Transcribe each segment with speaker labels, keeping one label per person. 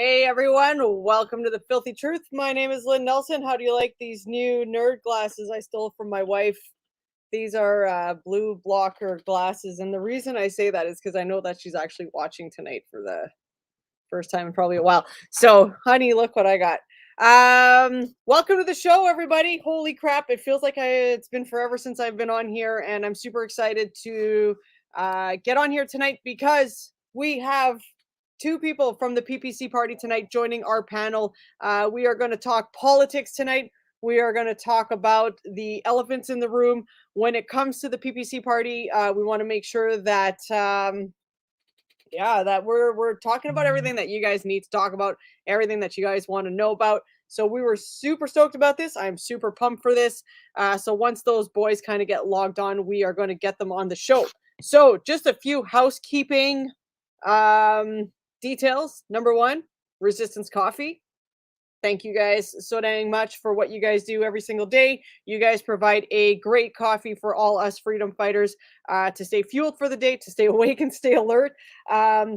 Speaker 1: Hey everyone, welcome to the Filthy Truth. My name is Lynne Nelson. How do you like these new nerd glasses I stole from my wife? These are blue blocker glasses, and the reason I say that is because I know that she's actually watching tonight for the first time in probably a while. So, honey, look what I got. Welcome to the show, everybody. Holy crap, it feels like it's been forever since I've been on here, and I'm super excited to get on here tonight because we have two people from the PPC party tonight joining our panel. We are going to talk politics tonight. We are going to talk about the elephants in the room. When it comes to the PPC party, we want to make sure that that we're talking about everything that you guys need to talk about, everything that you guys want to know about. So we were super stoked about this. I'm super pumped for this. So once those boys kind of get logged on, we are going to get them on the show. So just a few housekeeping details. Number one, Resistance Coffee. Thank you guys so dang much for what you guys do every single day. You guys provide a great coffee for all us freedom fighters to stay fueled for the day, to stay awake and stay alert,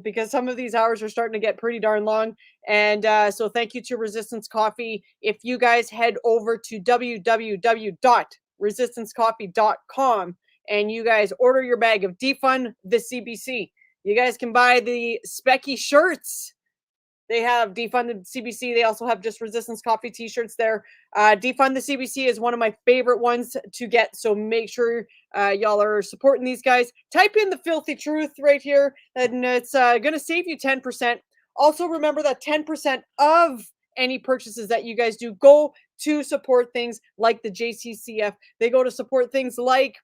Speaker 1: because some of these hours are starting to get pretty darn long. And so thank you to Resistance Coffee. If you guys head over to www.resistancecoffee.com and you guys order your bag of Defund the CBC, you guys can buy the Specky shirts. They have Defund the CBC. They also have just Resistance Coffee t-shirts there. Defund the CBC is one of my favorite ones to get, so make sure y'all are supporting these guys. Type in the Filthy Truth right here, and it's going to save you 10%. Also, remember that 10% of any purchases that you guys do go to support things like the JCCF. They go to support things like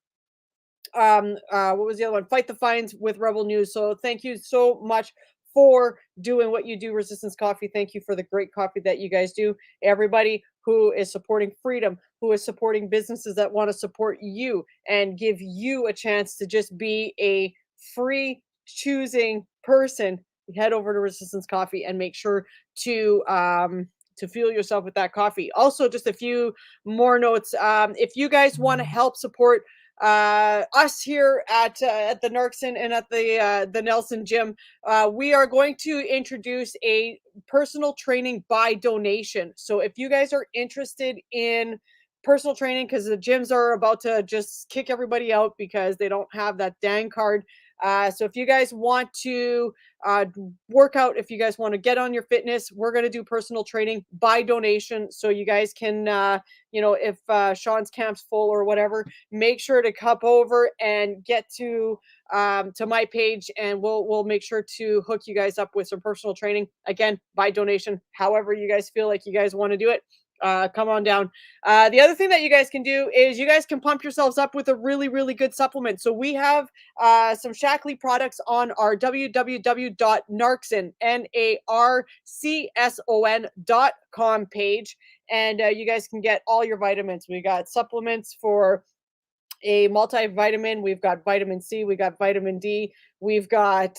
Speaker 1: what was the other one? Fight the Fines with Rebel News. So thank you so much for doing what you do, Resistance Coffee. Thank you for the great coffee that you guys do. Everybody who is supporting freedom, who is supporting businesses that want to support you and give you a chance to just be a free choosing person, head over to Resistance Coffee and make sure to fuel yourself with that coffee. Also, just a few more notes. If you guys want to help support us here at the Narkson and at the Nelson gym, we are going to introduce a personal training by donation. So if you guys are interested in personal training, because the gyms are about to just kick everybody out because they don't have that dang card. So if you guys want to work out, if you guys want to get on your fitness, we're going to do personal training by donation. So you guys can, if Sean's camp's full or whatever, make sure to come over and get to my page, and we'll make sure to hook you guys up with some personal training, again, by donation. However you guys feel like you guys want to do it, come on down. The other thing that you guys can do is you guys can pump yourselves up with a really, really good supplement. So we have some Shackley products on our www.narkson, narcson.com page. And you guys can get all your vitamins. We got supplements for a multivitamin. We've got vitamin C. We got vitamin D. We've got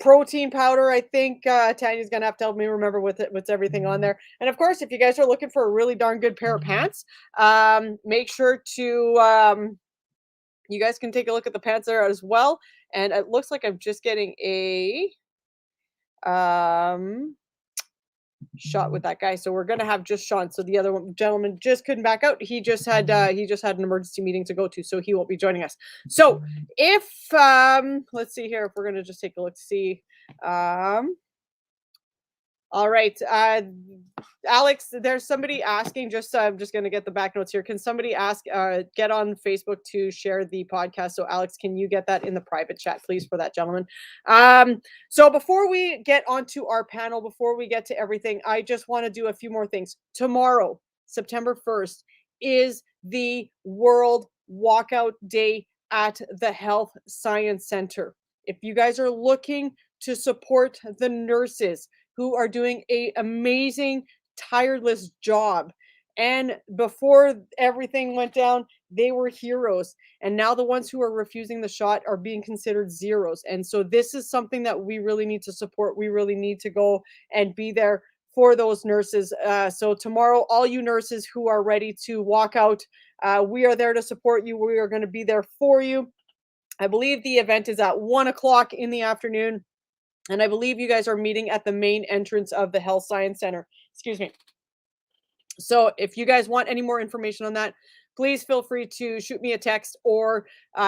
Speaker 1: protein powder. I think Tanya's gonna have to help me remember what's everything on there. And of course, if you guys are looking for a really darn good pair of pants, make sure to you guys can take a look at the pants there as well. And it looks like I'm just getting a shot with that guy, so we're gonna have just Sean. So the other gentleman just couldn't back out. He just had an emergency meeting to go to, so he won't be joining us. So if let's see here, if we're gonna just take a look to see all right, Alex, there's somebody asking, I'm just going to get the back notes here. Can somebody get on Facebook to share the podcast? So Alex, can you get that in the private chat, please, for that gentleman? So before we get onto our panel, before we get to everything, I just want to do a few more things. Tomorrow, September 1st, is the World Walkout Day at the Health Science Center. If you guys are looking to support the nurses who are doing an amazing, tireless job, and before everything went down, they were heroes, and now the ones who are refusing the shot are being considered zeros. And so this is something that we really need to support. We really need to go and be there for those nurses. So tomorrow, all you nurses who are ready to walk out, we are there to support you. We are going to be there for you. I believe the event is at 1 o'clock in the afternoon. And I believe you guys are meeting at the main entrance of the Health Science Center. Excuse me. So if you guys want any more information on that, please feel free to shoot me a text or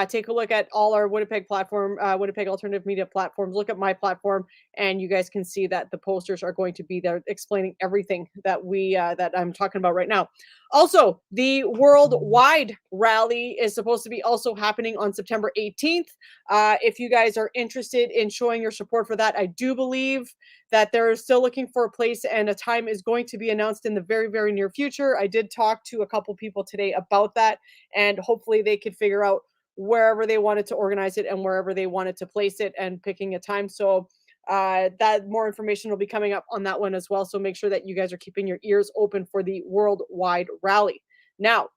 Speaker 1: take a look at all our Winnipeg platform, Winnipeg Alternative Media platforms. Look at my platform, and you guys can see that the posters are going to be there explaining everything that that I'm talking about right now. Also, the worldwide rally is supposed to be also happening on September 18th. If you guys are interested in showing your support for that, I do believe that they're still looking for a place and a time is going to be announced in the very, very near future. I did talk to a couple people today about that, and hopefully they could figure out wherever they wanted to organize it and wherever they wanted to place it and picking a time. So that more information will be coming up on that one as well. So make sure that you guys are keeping your ears open for the worldwide rally. Now,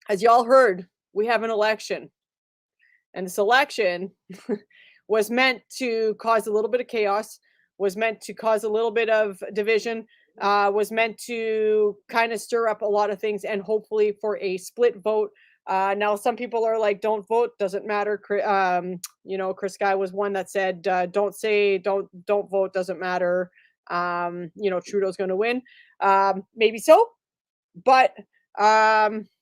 Speaker 1: as y'all heard, we have an election, and this election was meant to cause a little bit of chaos, was meant to cause a little bit of division, was meant to kind of stir up a lot of things, and hopefully for a split vote. Now, some people are like, "Don't vote, doesn't matter." Chris Guy was one that said, "Don't vote, doesn't matter." Trudeau's going to win. Maybe so, but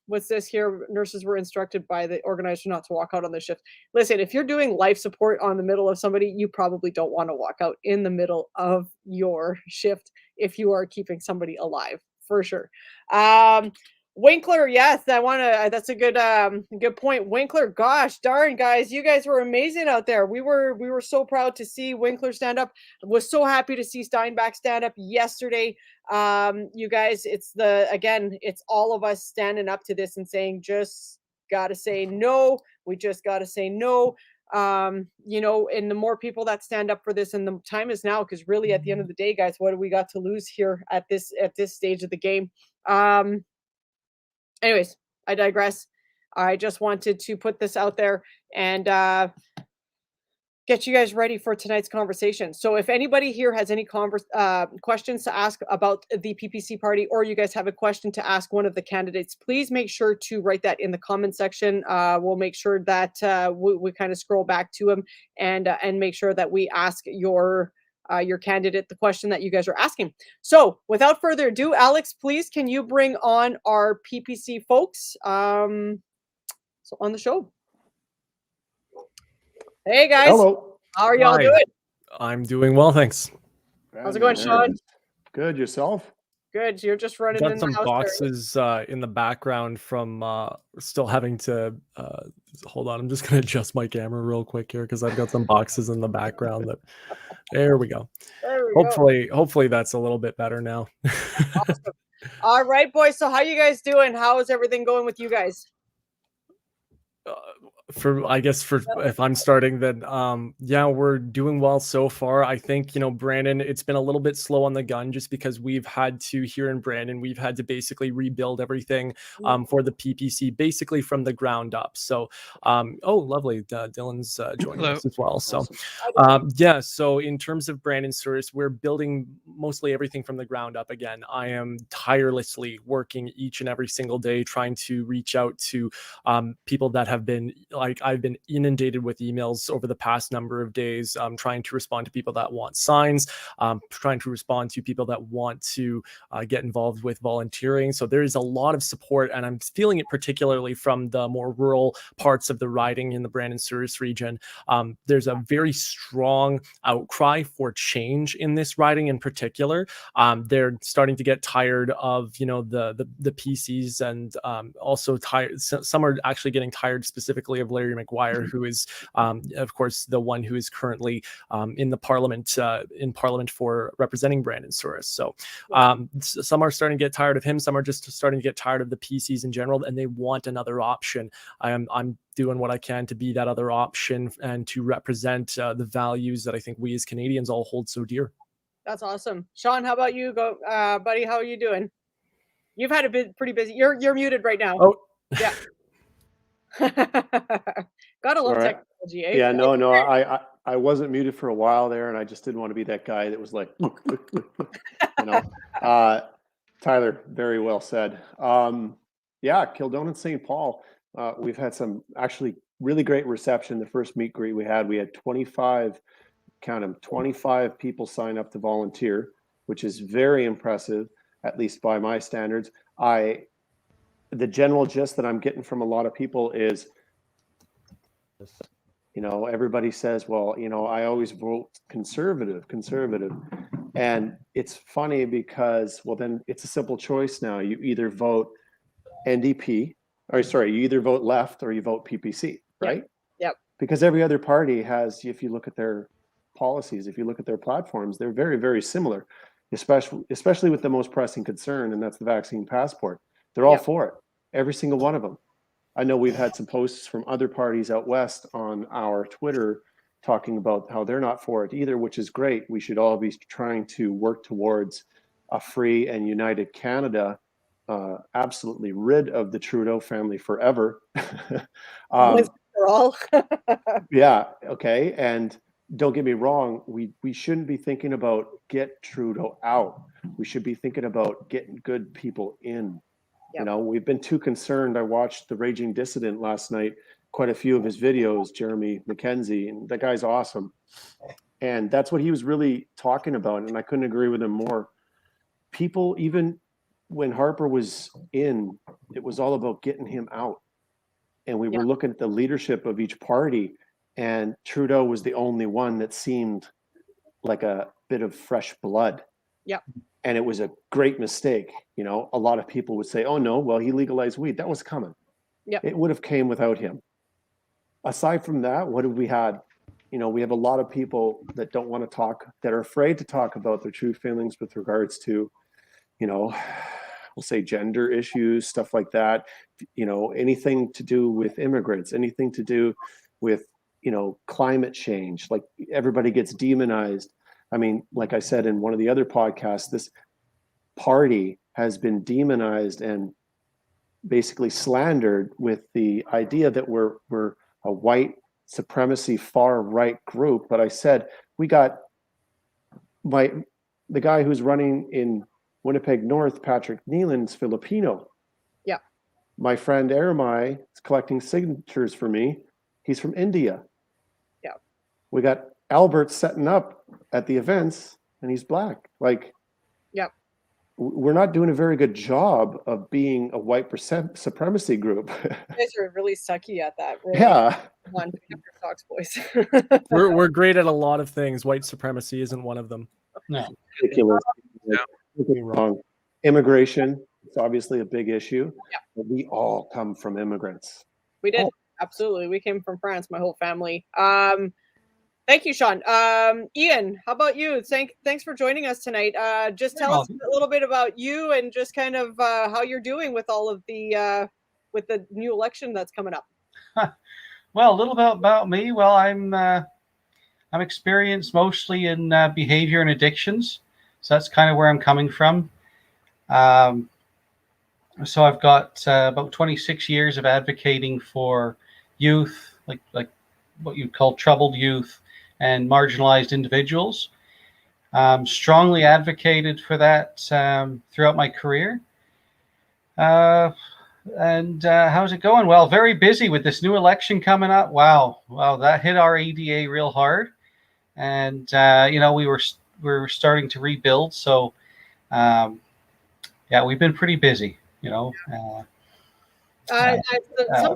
Speaker 1: what's this here? Nurses were instructed by the organizer not to walk out on the shift. Listen, if you're doing life support on the middle of somebody, you probably don't want to walk out in the middle of your shift if you are keeping somebody alive, for sure. Winkler, yes, that's a good point. Winkler, gosh darn, guys, you guys were amazing out there. We were so proud to see Winkler stand up. Was so happy to see Steinbach stand up yesterday. You guys, it's all of us standing up to this and saying, just gotta say no. We just gotta say no. And the more people that stand up for this, and the time is now, because really at the end of the day, guys, what do we got to lose here at this stage of the game? Anyways, I digress. I just wanted to put this out there and get you guys ready for tonight's conversation. So if anybody here has any questions to ask about the PPC party, or you guys have a question to ask one of the candidates, please make sure to write that in the comment section. We'll make sure that we kind of scroll back to them and make sure that we ask your candidate the question that you guys are asking. So without further ado, Alex, please, can you bring on our PPC folks on the show? Hey guys.
Speaker 2: Hello.
Speaker 1: How are y'all doing?
Speaker 3: I'm doing well, thanks.
Speaker 1: How's it going, Sean?
Speaker 2: Good. Yourself?
Speaker 1: Good. You're just running
Speaker 3: Got
Speaker 1: in
Speaker 3: some
Speaker 1: the house
Speaker 3: boxes in the background from still having to hold on. I'm just gonna adjust my camera real quick here because I've got some boxes in the background that there we go. Hopefully that's a little bit better now.
Speaker 1: Awesome. All right, boys. So how you guys doing? How is everything going with you guys?
Speaker 3: If I'm starting, then we're doing well so far. I think, Brandon, it's been a little bit slow on the gun just because we've had to basically rebuild everything for the PPC basically from the ground up. So lovely, Dylan's joining us as well. So so in terms of Brandon Souris, we're building mostly everything from the ground up again. I am tirelessly working each and every single day trying to reach out to people that have been I've been inundated with emails over the past number of days, trying to respond to people that want signs, trying to respond to people that want to get involved with volunteering. So there is a lot of support, and I'm feeling it particularly from the more rural parts of the riding in the Brandon Souris region. There's a very strong outcry for change in this riding in particular. They're starting to get tired of, the PCs, and also tired. Some are actually getting tired specifically of Larry McGuire, who is, of course, the one who is currently in Parliament for representing Brandon Souris. So some are starting to get tired of him. Some are just starting to get tired of the PCs in general, and they want another option. I'm doing what I can to be that other option and to represent the values that I think we as Canadians all hold so dear. That's awesome. Sean, how about you, buddy? How are you doing? You've had a bit pretty busy. You're muted right now. Oh, yeah. Gotta love technology, eh?
Speaker 2: Yeah, no, I wasn't muted for a while there, and I just didn't want to be that guy that was like, Tyler, very well said. Kildone and St. Paul. We've had some actually really great reception. The first meet greet we had 25 count them, 25 people sign up to volunteer, which is very impressive, at least by my standards. The general gist that I'm getting from a lot of people is, everybody says, well, I always vote conservative. And it's funny because, well, then it's a simple choice now. You either vote NDP, you either vote left or you vote PPC, right?
Speaker 1: Yep.
Speaker 2: Because every other party has, if you look at their policies, if you look at their platforms, they're very, very similar, especially with the most pressing concern, and that's the vaccine passport. They're all for it, every single one of them. I know we've had some posts from other parties out west on our Twitter talking about how they're not for it either, which is great. We should all be trying to work towards a free and united Canada, absolutely rid of the Trudeau family forever.
Speaker 1: Once for all.
Speaker 2: Yeah, okay. And don't get me wrong, we shouldn't be thinking about get Trudeau out. We should be thinking about getting good people in. Yep. We've been too concerned. I watched The Raging Dissident last night, quite a few of his videos, Jeremy McKenzie, and that guy's awesome. And that's what he was really talking about, and I couldn't agree with him more. People, even when Harper was in, it was all about getting him out. And we were looking at the leadership of each party, and Trudeau was the only one that seemed like a bit of fresh blood.
Speaker 1: Yep.
Speaker 2: And it was a great mistake. A lot of people would say, oh no, well, he legalized weed. That was coming. Yep. It would have came without him. Aside from that, what have we had? We have a lot of people that don't want to talk, that are afraid to talk about their true feelings with regards to, we'll say gender issues, stuff like that. Anything to do with immigrants, anything to do with, climate change, like everybody gets demonized. I mean, like I said in one of the other podcasts, this party has been demonized and basically slandered with the idea that we're a white supremacy far right group. But I said, we got the guy who's running in Winnipeg North, Patrick Neelan's Filipino.
Speaker 1: Yeah.
Speaker 2: My friend Aramai is collecting signatures for me. He's from India.
Speaker 1: Yeah.
Speaker 2: We got Albert setting up at the events, and he's black. Like,
Speaker 1: yep.
Speaker 2: We're not doing a very good job of being a white supremacy group.
Speaker 1: You guys are really sucky at that. Really.
Speaker 2: Yeah.
Speaker 1: One, pick up your socks, boys.
Speaker 3: We're great at a lot of things. White supremacy isn't one of them.
Speaker 2: No. Ridiculous. No. Wrong. Immigration, it's obviously a big issue.
Speaker 1: Yeah.
Speaker 2: But we all come from immigrants.
Speaker 1: We did. Absolutely. We came from France, my whole family. Thank you, Sean. Ian, how about you? Thanks for joining us tonight. Just tell us a little bit about you and just kind of how you're doing with all of the with the new election that's coming up.
Speaker 4: Well, a little bit about me. Well, I'm experienced mostly in behavior and addictions, so that's kind of where I'm coming from. So I've got about 26 years of advocating for youth, like what you'd call troubled youth and marginalized individuals. Strongly advocated for that throughout my career. And how's it going? Well, very busy with this new election coming up. Wow, that hit our EDA real hard. And we were starting to rebuild. So we've been pretty busy.
Speaker 1: Some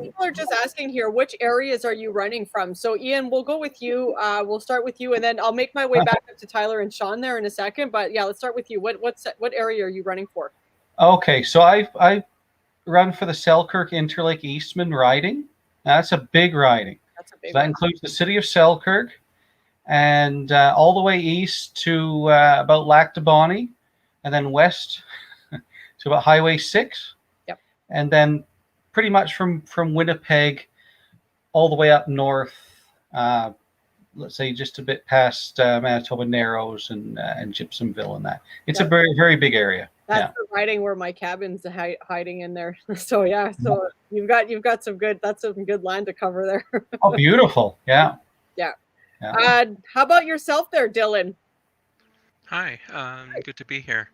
Speaker 1: people are just asking here, which areas are you running from? So Ian, we'll go with you. We'll start with you, and then I'll make my way back up to Tyler and Sean there in a second. But yeah, let's start with you. What area are you running for?
Speaker 4: Okay, so I run for the Selkirk Interlake Eastman riding. That's a big riding.
Speaker 1: That's a big.
Speaker 4: So that includes the city of Selkirk and all the way east to about Lac de Bonnie, and then west to about Highway 6.
Speaker 1: Yep.
Speaker 4: And then pretty much from Winnipeg all the way up north, let's say just a bit past Manitoba Narrows and Gypsumville and that. It's a very, very big area.
Speaker 1: That's the riding where my cabin's hiding in there. So yeah, so you've got some good land to cover there.
Speaker 4: Oh, beautiful. Yeah.
Speaker 1: Yeah. How about yourself there, Dylan?
Speaker 5: Hi, good to be here.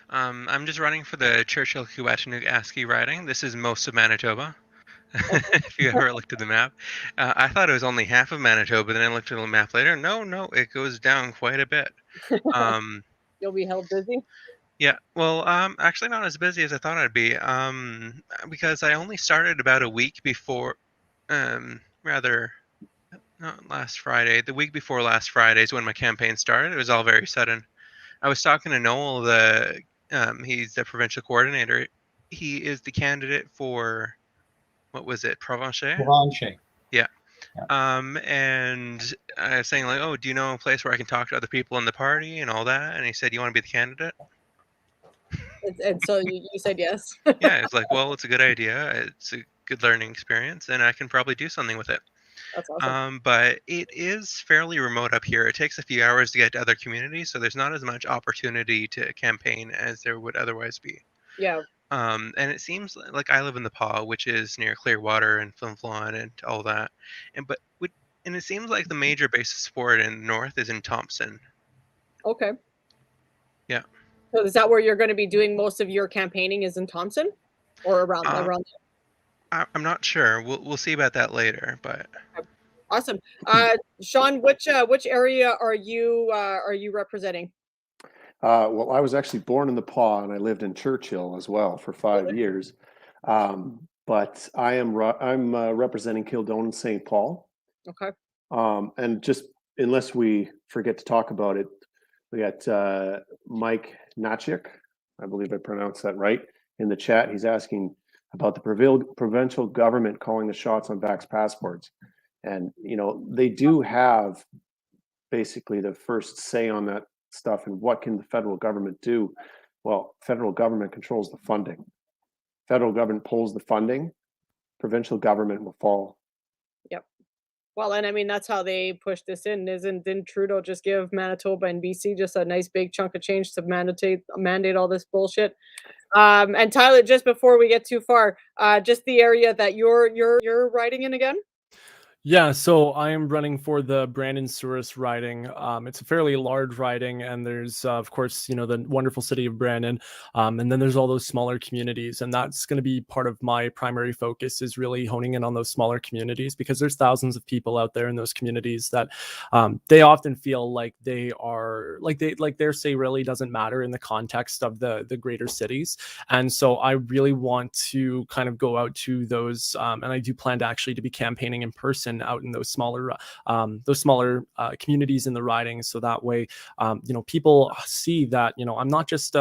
Speaker 5: I'm just running for the Churchill-Quewatinug-Aski riding. This is most of Manitoba. If you ever looked at the map, I thought it was only half of Manitoba. Then I looked at the map later. No, no, it goes down quite a bit. Um,
Speaker 1: You'll be held busy.
Speaker 5: yeah, well, actually not as busy as I thought I'd be. Because I only started about a week before, rather not last Friday. The week before last Friday is when my campaign started. It was all very sudden. I was talking to Noel, he's the provincial coordinator. He is the candidate for, what was it, Provencher?
Speaker 4: Provencher.
Speaker 5: Yeah.
Speaker 4: Yeah.
Speaker 5: And I was saying like, oh, do you know a place where I can talk to other people in the party and all that? And he said, you want to be the candidate?
Speaker 1: And so you said yes.
Speaker 5: Yeah, it's like, well, it's a good idea. It's a good learning experience, and I can probably do something with it.
Speaker 1: That's awesome.
Speaker 5: But it is fairly remote up here. It takes a few hours to get to other communities, so there's not as much opportunity to campaign as there would otherwise be.
Speaker 1: Yeah.
Speaker 5: And it seems like I live in the Paw, which is near Clearwater and Flin Flon and all that. And it seems like the major base of support in the north is in Thompson.
Speaker 1: Okay.
Speaker 5: Yeah.
Speaker 1: So is that where you're going to be doing most of your campaigning? Is in Thompson, or around?
Speaker 5: I'm not sure. We'll see about that later. But
Speaker 1: awesome. Sean, which area are you representing?
Speaker 2: Well, I was actually born in the Paw, and I lived in Churchill as well for 5 years. But I'm representing Kildone and St. Paul.
Speaker 1: Okay.
Speaker 2: And just unless we forget to talk about it, we got Mike Nachik, I believe I pronounced that right, in the chat. He's asking about the provincial government calling the shots on vax passports. And, they do have basically the first say on that stuff. And what can the federal government do? Well, federal government controls the funding. Federal government pulls the funding, provincial government will fall.
Speaker 1: Yep. Well, and I mean, that's how they push this in. Didn't Trudeau just give Manitoba and BC just a nice big chunk of change to mandate all this bullshit? And Tyler, just before we get too far, just the area that you're riding in again?
Speaker 3: Yeah, so I am running for the Brandon Souris riding. It's a fairly large riding, and there's, of course, the wonderful city of Brandon, and then there's all those smaller communities, and that's going to be part of my primary focus is really honing in on those smaller communities because there's thousands of people out there in those communities that they often feel like they are like their say really doesn't matter in the context of the greater cities, and so I really want to kind of go out to those, and I do plan to actually to be campaigning in person out in those smaller communities in the riding, so that way people see that I'm not just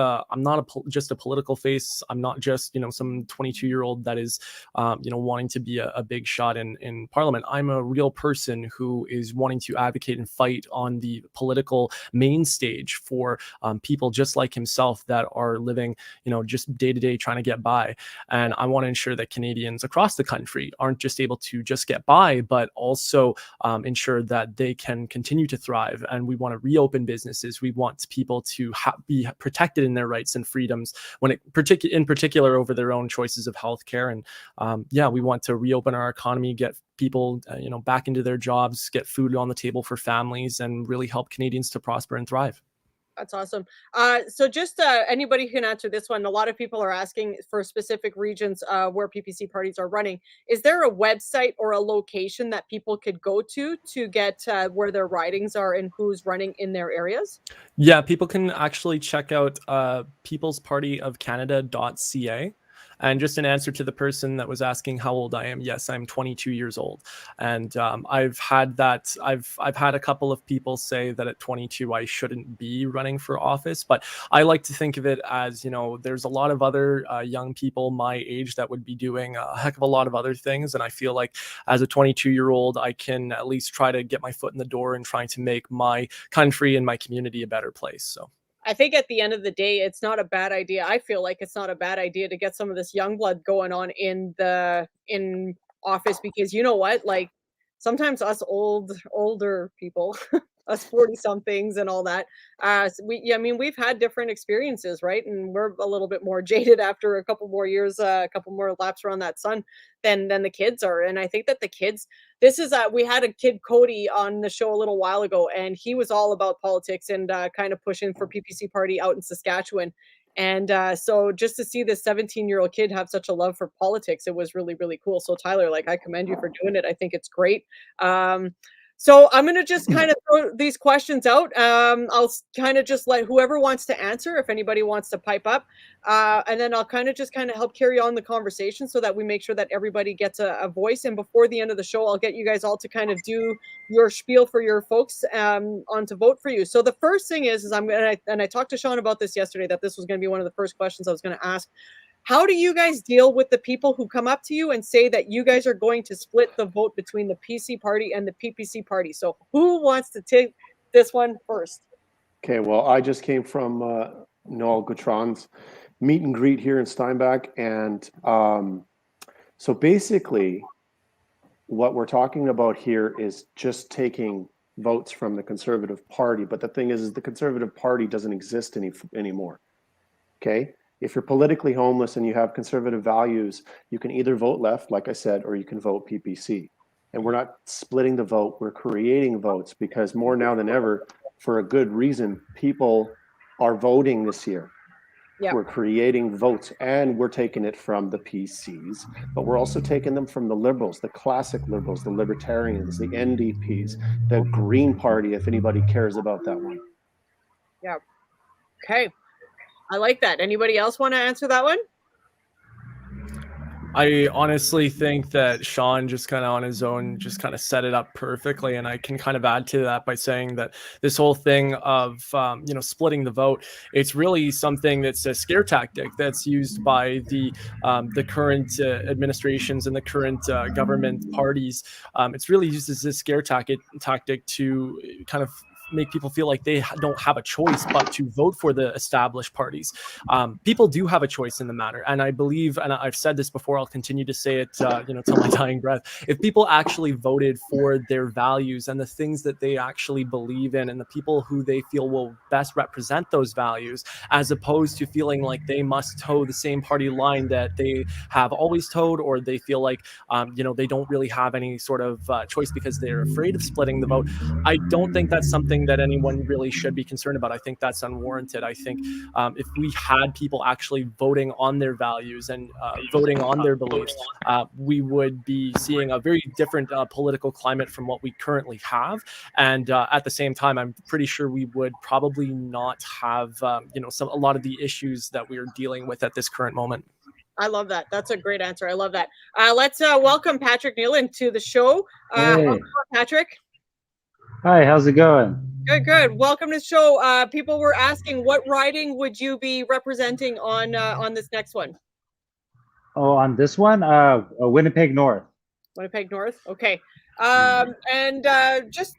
Speaker 3: just a political face. I'm not just some 22-year-old that is wanting to be a big shot in parliament. I'm a real person who is wanting to advocate and fight on the political main stage for people just like himself that are living just day to day trying to get by. And I want to ensure that Canadians across the country aren't just able to just get by, but also ensure that they can continue to thrive. And we want to reopen businesses. We want people to be protected in their rights and freedoms in particular over their own choices of healthcare. And we want to reopen our economy, get people back into their jobs, get food on the table for families, and really help Canadians to prosper and thrive.
Speaker 1: That's awesome. So just anybody who can answer this one. A lot of people are asking for specific regions where PPC parties are running. Is there a website or a location that people could go to get where their ridings are and who's running in their areas?
Speaker 3: Yeah, people can actually check out peoplespartyofcanada.ca. And just an answer to the person that was asking how old I am. Yes, I'm 22 years old. And I've had a couple of people say that at 22, I shouldn't be running for office. But I like to think of it as, there's a lot of other young people my age that would be doing a heck of a lot of other things. And I feel like as a 22-year-old, I can at least try to get my foot in the door and trying to make my country and my community a better place. So
Speaker 1: I think at the end of the day, it's not a bad idea. I feel like it's not a bad idea to get some of this young blood going on in office, because you know what? Like sometimes us older people, us 40 somethings and all that, we've had different experiences, right? And we're a little bit more jaded after a couple more years, a couple more laps around that sun than the kids are. And I think that the kids, we had a kid, Cody, on the show a little while ago, and he was all about politics and kind of pushing for PPC party out in Saskatchewan. And so just to see this 17-year-old kid have such a love for politics, it was really, really cool. So Tyler, like, I commend you for doing it. I think it's great. So I'm going to just kind of throw these questions out. I'll kind of just let whoever wants to answer, if anybody wants to pipe up, and then I'll kind of help carry on the conversation so that we make sure that everybody gets a voice. And before the end of the show, I'll get you guys all to kind of do your spiel for your folks on to vote for you. So the first thing is I talked to Sean about this yesterday, that this was going to be one of the first questions I was going to ask. How do you guys deal with the people who come up to you and say that you guys are going to split the vote between the PC party and the PPC party? So who wants to take this one first?
Speaker 2: Okay, well, I just came from Noel Gautron's meet and greet here in Steinbach. And so basically, what we're talking about here is just taking votes from the Conservative Party. But the thing is the Conservative Party doesn't exist anymore. Okay? If you're politically homeless and you have conservative values, you can either vote left, like I said, or you can vote PPC. And we're not splitting the vote, we're creating votes, because more now than ever, for a good reason, people are voting this year. Yep. We're creating votes, and we're taking it from the PCs, but we're also taking them from the Liberals, the classic Liberals, the Libertarians, the NDPs, the Green Party, if anybody cares about that one.
Speaker 1: Yeah. Okay. I like that. Anybody else want to answer that one?
Speaker 3: I honestly think that Sean just kind of on his own just kind of set it up perfectly, and I can kind of add to that by saying that this whole thing of splitting the vote, it's really something that's a scare tactic that's used by the current administrations and the current government parties. It's really used as a scare tactic to kind of make people feel like they don't have a choice but to vote for the established parties. People do have a choice in the matter, and I believe, and I've said this before, I'll continue to say it till my dying breath, if people actually voted for their values and the things that they actually believe in and the people who they feel will best represent those values, as opposed to feeling like they must toe the same party line that they have always towed, or they feel like they don't really have any sort of choice because they're afraid of splitting the vote, I don't think that's something that anyone really should be concerned about. I think that's unwarranted. I think if we had people actually voting on their values and voting on their beliefs, we would be seeing a very different political climate from what we currently have. And at the same time, I'm pretty sure we would probably not have a lot of the issues that we're dealing with at this current moment.
Speaker 1: I love that. That's a great answer. I love that. Let's welcome Patrick Nealon to the show.
Speaker 6: Hey.
Speaker 1: Patrick.
Speaker 6: Hi, how's it going?
Speaker 1: Good. Welcome to the show. People were asking, what riding would you be representing on this next one?
Speaker 6: Oh, on this one, Winnipeg North.
Speaker 1: Winnipeg North. Okay. And just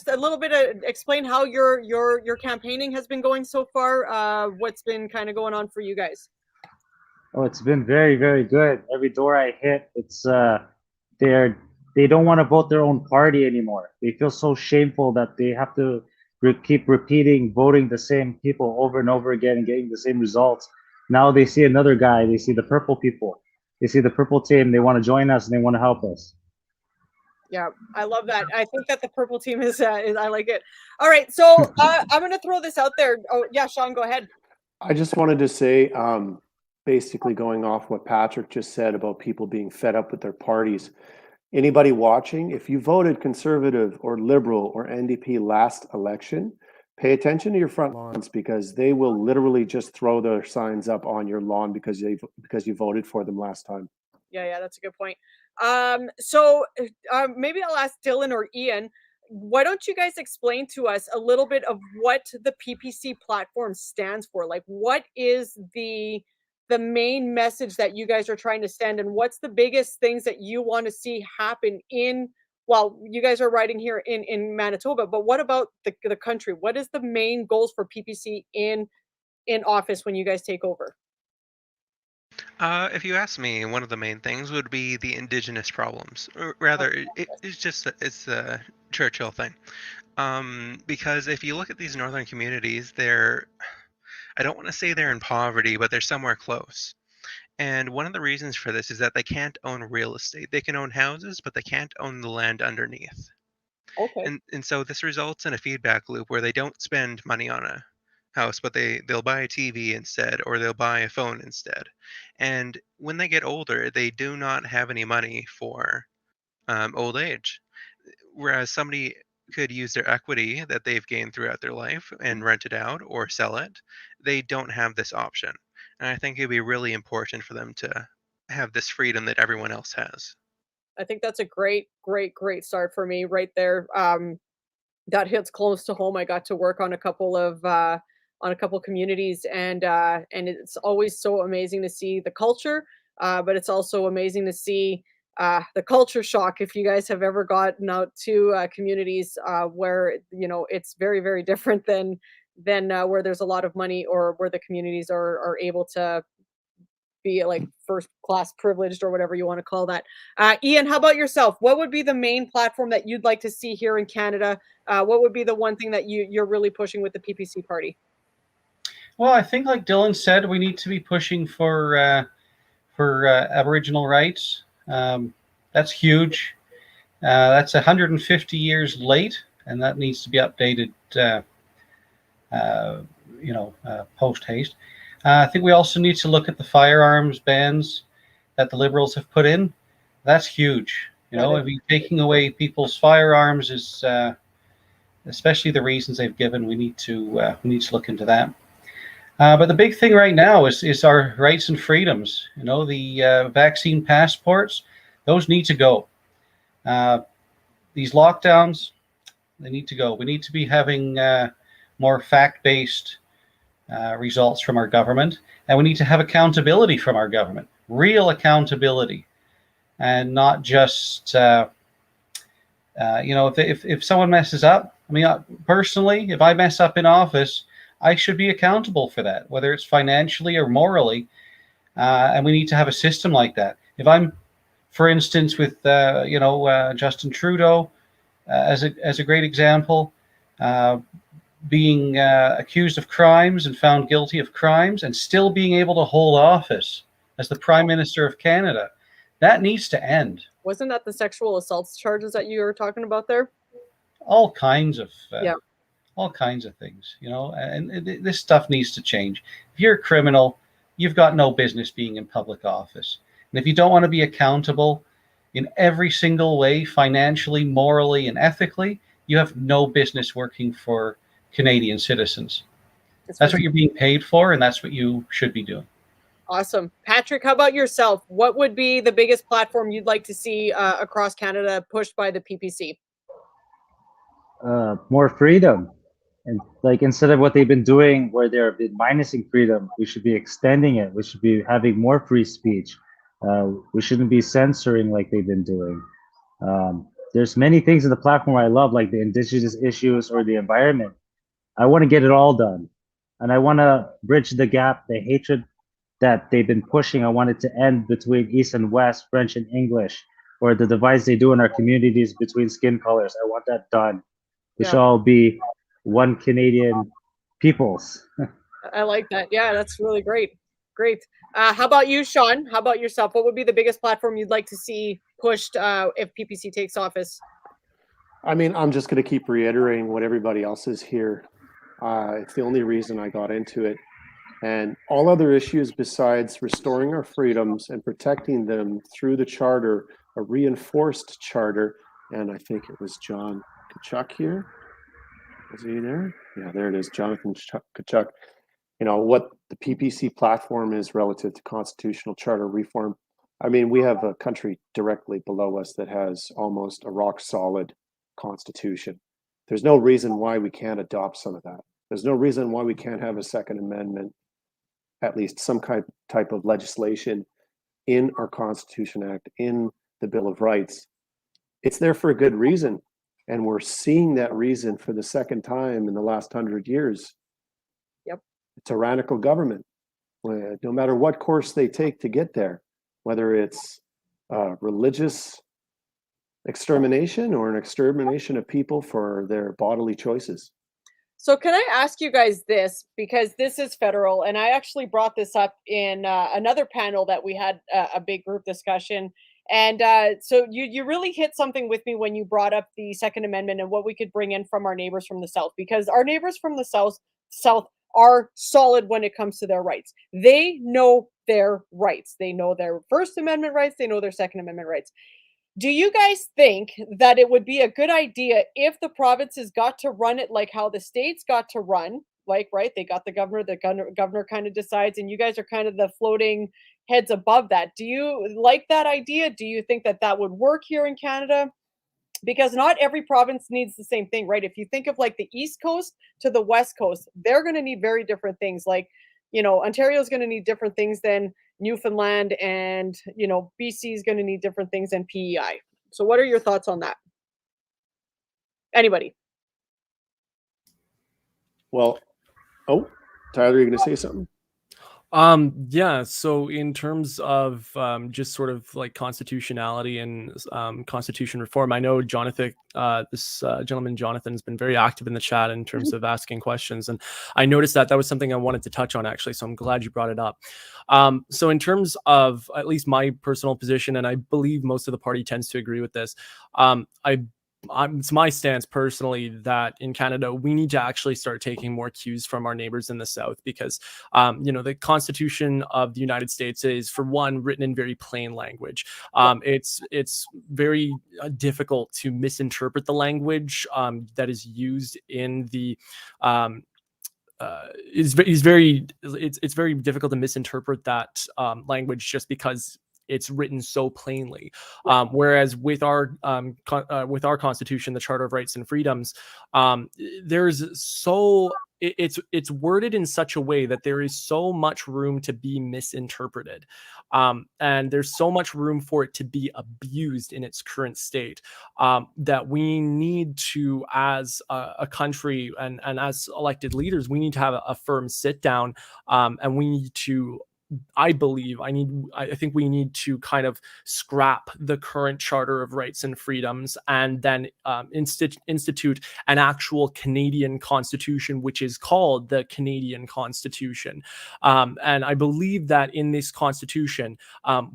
Speaker 1: a little bit of explain how your campaigning has been going so far. What's been kind of going on for you guys?
Speaker 6: Oh, it's been very, very good. Every door I hit, it's they don't want to vote their own party anymore. They feel so shameful that they have to keep repeating voting the same people over and over again and getting the same results. Now they see another guy, they see the purple people, they see the purple team, they want to join us and they want to help us.
Speaker 1: Yeah, I love that. I think that the purple team is I like it. All right, so I'm going to throw this out there. Oh, yeah, Sean, go ahead.
Speaker 2: I just wanted to say, basically going off what Patrick just said about people being fed up with their parties. Anybody watching, if you voted Conservative or Liberal or NDP last election, pay attention to your front lawns, because they will literally just throw their signs up on your lawn because you voted for them last time.
Speaker 1: Yeah, that's a good point. So maybe I'll ask Dylan or Ian, why don't you guys explain to us a little bit of what the PPC platform stands for? Like, what is the main message that you guys are trying to send, and what's the biggest things that you want to see happen you guys are riding here in Manitoba, but what about the country? What is the main goals for PPC in office when you guys take over?
Speaker 5: If you ask me, one of the main things would be the Indigenous problems. Or rather, it's a Churchill thing. Because if you look at these northern communities, I don't want to say they're in poverty, but they're somewhere close. And one of the reasons for this is that they can't own real estate. They can own houses, but they can't own the land underneath.
Speaker 1: Okay.
Speaker 5: And so this results in a feedback loop where they don't spend money on a house, but they'll buy a TV instead, or they'll buy a phone instead. And when they get older, they do not have any money for old age. Whereas somebody could use their equity that they've gained throughout their life and rent it out or sell it, they don't have this option. And I think it'd be really important for them to have this freedom that everyone else has.
Speaker 1: I think that's a great, great, great start for me right there. That hits close to home. I got to work on a couple of communities, and it's always so amazing to see the culture, but it's also amazing to see the culture shock if you guys have ever gotten out to communities where it's very, very different than where there's a lot of money, or where the communities are able to be like first class privileged, or whatever you want to call that. Ian, how about yourself? What would be the main platform that you'd like to see here in Canada? What would be the one thing that you're really pushing with the PPC party?
Speaker 4: Well, I think, like Dylan said, we need to be pushing for Aboriginal rights. That's huge. That's 150 years late, and that needs to be updated. Post haste. I think we also need to look at the firearms bans that the Liberals have put in. That's huge. I mean, taking away people's firearms is, especially the reasons they've given. We need to look into that. But the big thing right now is our rights and freedoms. The vaccine passports, those need to go. These lockdowns, they need to go. We need to be having more fact-based results from our government, and we need to have accountability from our government, real accountability, and not just if someone messes up. I mean, personally, if I mess up in office, I should be accountable for that, whether it's financially or morally, and we need to have a system like that. If I'm, for instance, with Justin Trudeau as a great example, being accused of crimes and found guilty of crimes, and still being able to hold office as the Prime Minister of Canada, that needs to end.
Speaker 1: Wasn't that the sexual assaults charges that you were talking about there?
Speaker 4: All kinds of things, and this stuff needs to change. If you're a criminal, you've got no business being in public office. And if you don't want to be accountable in every single way, financially, morally, and ethically, you have no business working for Canadian citizens. That's what you're being paid for, and that's what you should be doing.
Speaker 1: Awesome. Patrick, how about yourself? What would be the biggest platform you'd like to see across Canada pushed by the PPC?
Speaker 6: More freedom. And like, instead of what they've been doing where they've been minusing freedom, we should be extending it. We should be having more free speech. We shouldn't be censoring like they've been doing. There's many things in the platform I love, like the Indigenous issues or the environment. I want to get it all done. And I want to bridge the gap, the hatred that they've been pushing. I want it to end between East and West, French and English, or the divides they do in our communities between skin colors. I want that done. We should all be one Canadian peoples.
Speaker 1: I like that. Yeah, that's really great. Great. How about you, Sean? How about yourself? What would be the biggest platform you'd like to see pushed if PPC takes office?
Speaker 2: I mean, I'm just going to keep reiterating what everybody else is here. It's the only reason I got into it. And all other issues besides restoring our freedoms and protecting them through the charter, a reinforced charter, and I think it was John Kachuk here. Is he there? Yeah, there it is, Jonathan Kachuk. What the PPC platform is relative to constitutional charter reform. I mean, we have a country directly below us that has almost a rock solid constitution. There's no reason why we can't adopt some of that. There's no reason why we can't have a Second Amendment, at least some type of legislation in our Constitution Act, in the Bill of Rights. It's there for a good reason. And we're seeing that reason for the second time in the last 100 years.
Speaker 1: Yep.
Speaker 2: A tyrannical government, no matter what course they take to get there, whether it's religious extermination or an extermination of people for their bodily choices.
Speaker 1: So can I ask you guys this, because this is federal, and I actually brought this up in another panel that we had a big group discussion. And so you really hit something with me when you brought up the Second Amendment and what we could bring in from our neighbors from the South, because our neighbors from the South are solid when it comes to their rights. They know their rights. They know their First Amendment rights. They know their Second Amendment rights. Do you guys think that it would be a good idea if the provinces got to run it like how the states got to run? Like, right, they got the governor kind of decides, and you guys are kind of the floating heads above that. Do you like that idea? Do you think that that would work here in Canada? Because not every province needs the same thing, right? If you think of like the East Coast to the West Coast, they're going to need very different things. Like, Ontario is going to need different things than Newfoundland, and, BC is going to need different things than PEI. So what are your thoughts on that? Anybody?
Speaker 2: Well, Tyler, you're going to say something?
Speaker 3: Yeah, so in terms of just sort of like constitutionality and constitution reform, I know Jonathan, this gentleman Jonathan, has been very active in the chat in terms of asking questions, and I noticed that was something I wanted to touch on, actually, so I'm glad you brought it up. So in terms of at least my personal position, and I believe most of the party tends to agree with this, it's my stance personally that in Canada, we need to actually start taking more cues from our neighbors in the South, because, the Constitution of the United States is, for one, written in very plain language. It's very difficult to misinterpret the language that is used in the it's very difficult to misinterpret that language just because it's written so plainly. Whereas with our Constitution, the Charter of Rights and Freedoms, it's worded in such a way that there is so much room to be misinterpreted, and there's so much room for it to be abused in its current state, that we need to, as a country and as elected leaders, we need to have a firm sit down, and we need to, I think we need to kind of scrap the current Charter of Rights and Freedoms and then institute an actual Canadian Constitution, which is called the Canadian Constitution. And I believe that in this Constitution,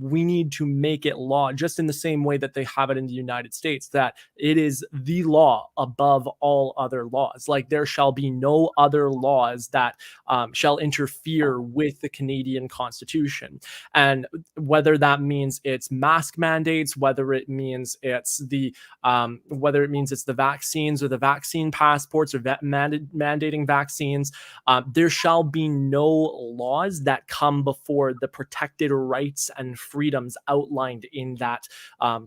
Speaker 3: we need to make it law, just in the same way that they have it in the United States, that it is the law above all other laws. Like, there shall be no other laws that shall interfere with the Canadian Constitution. And whether that means it's mask mandates, whether it means it's the vaccines or the vaccine passports, or mandating vaccines, there shall be no laws that come before the protected rights and freedoms outlined in that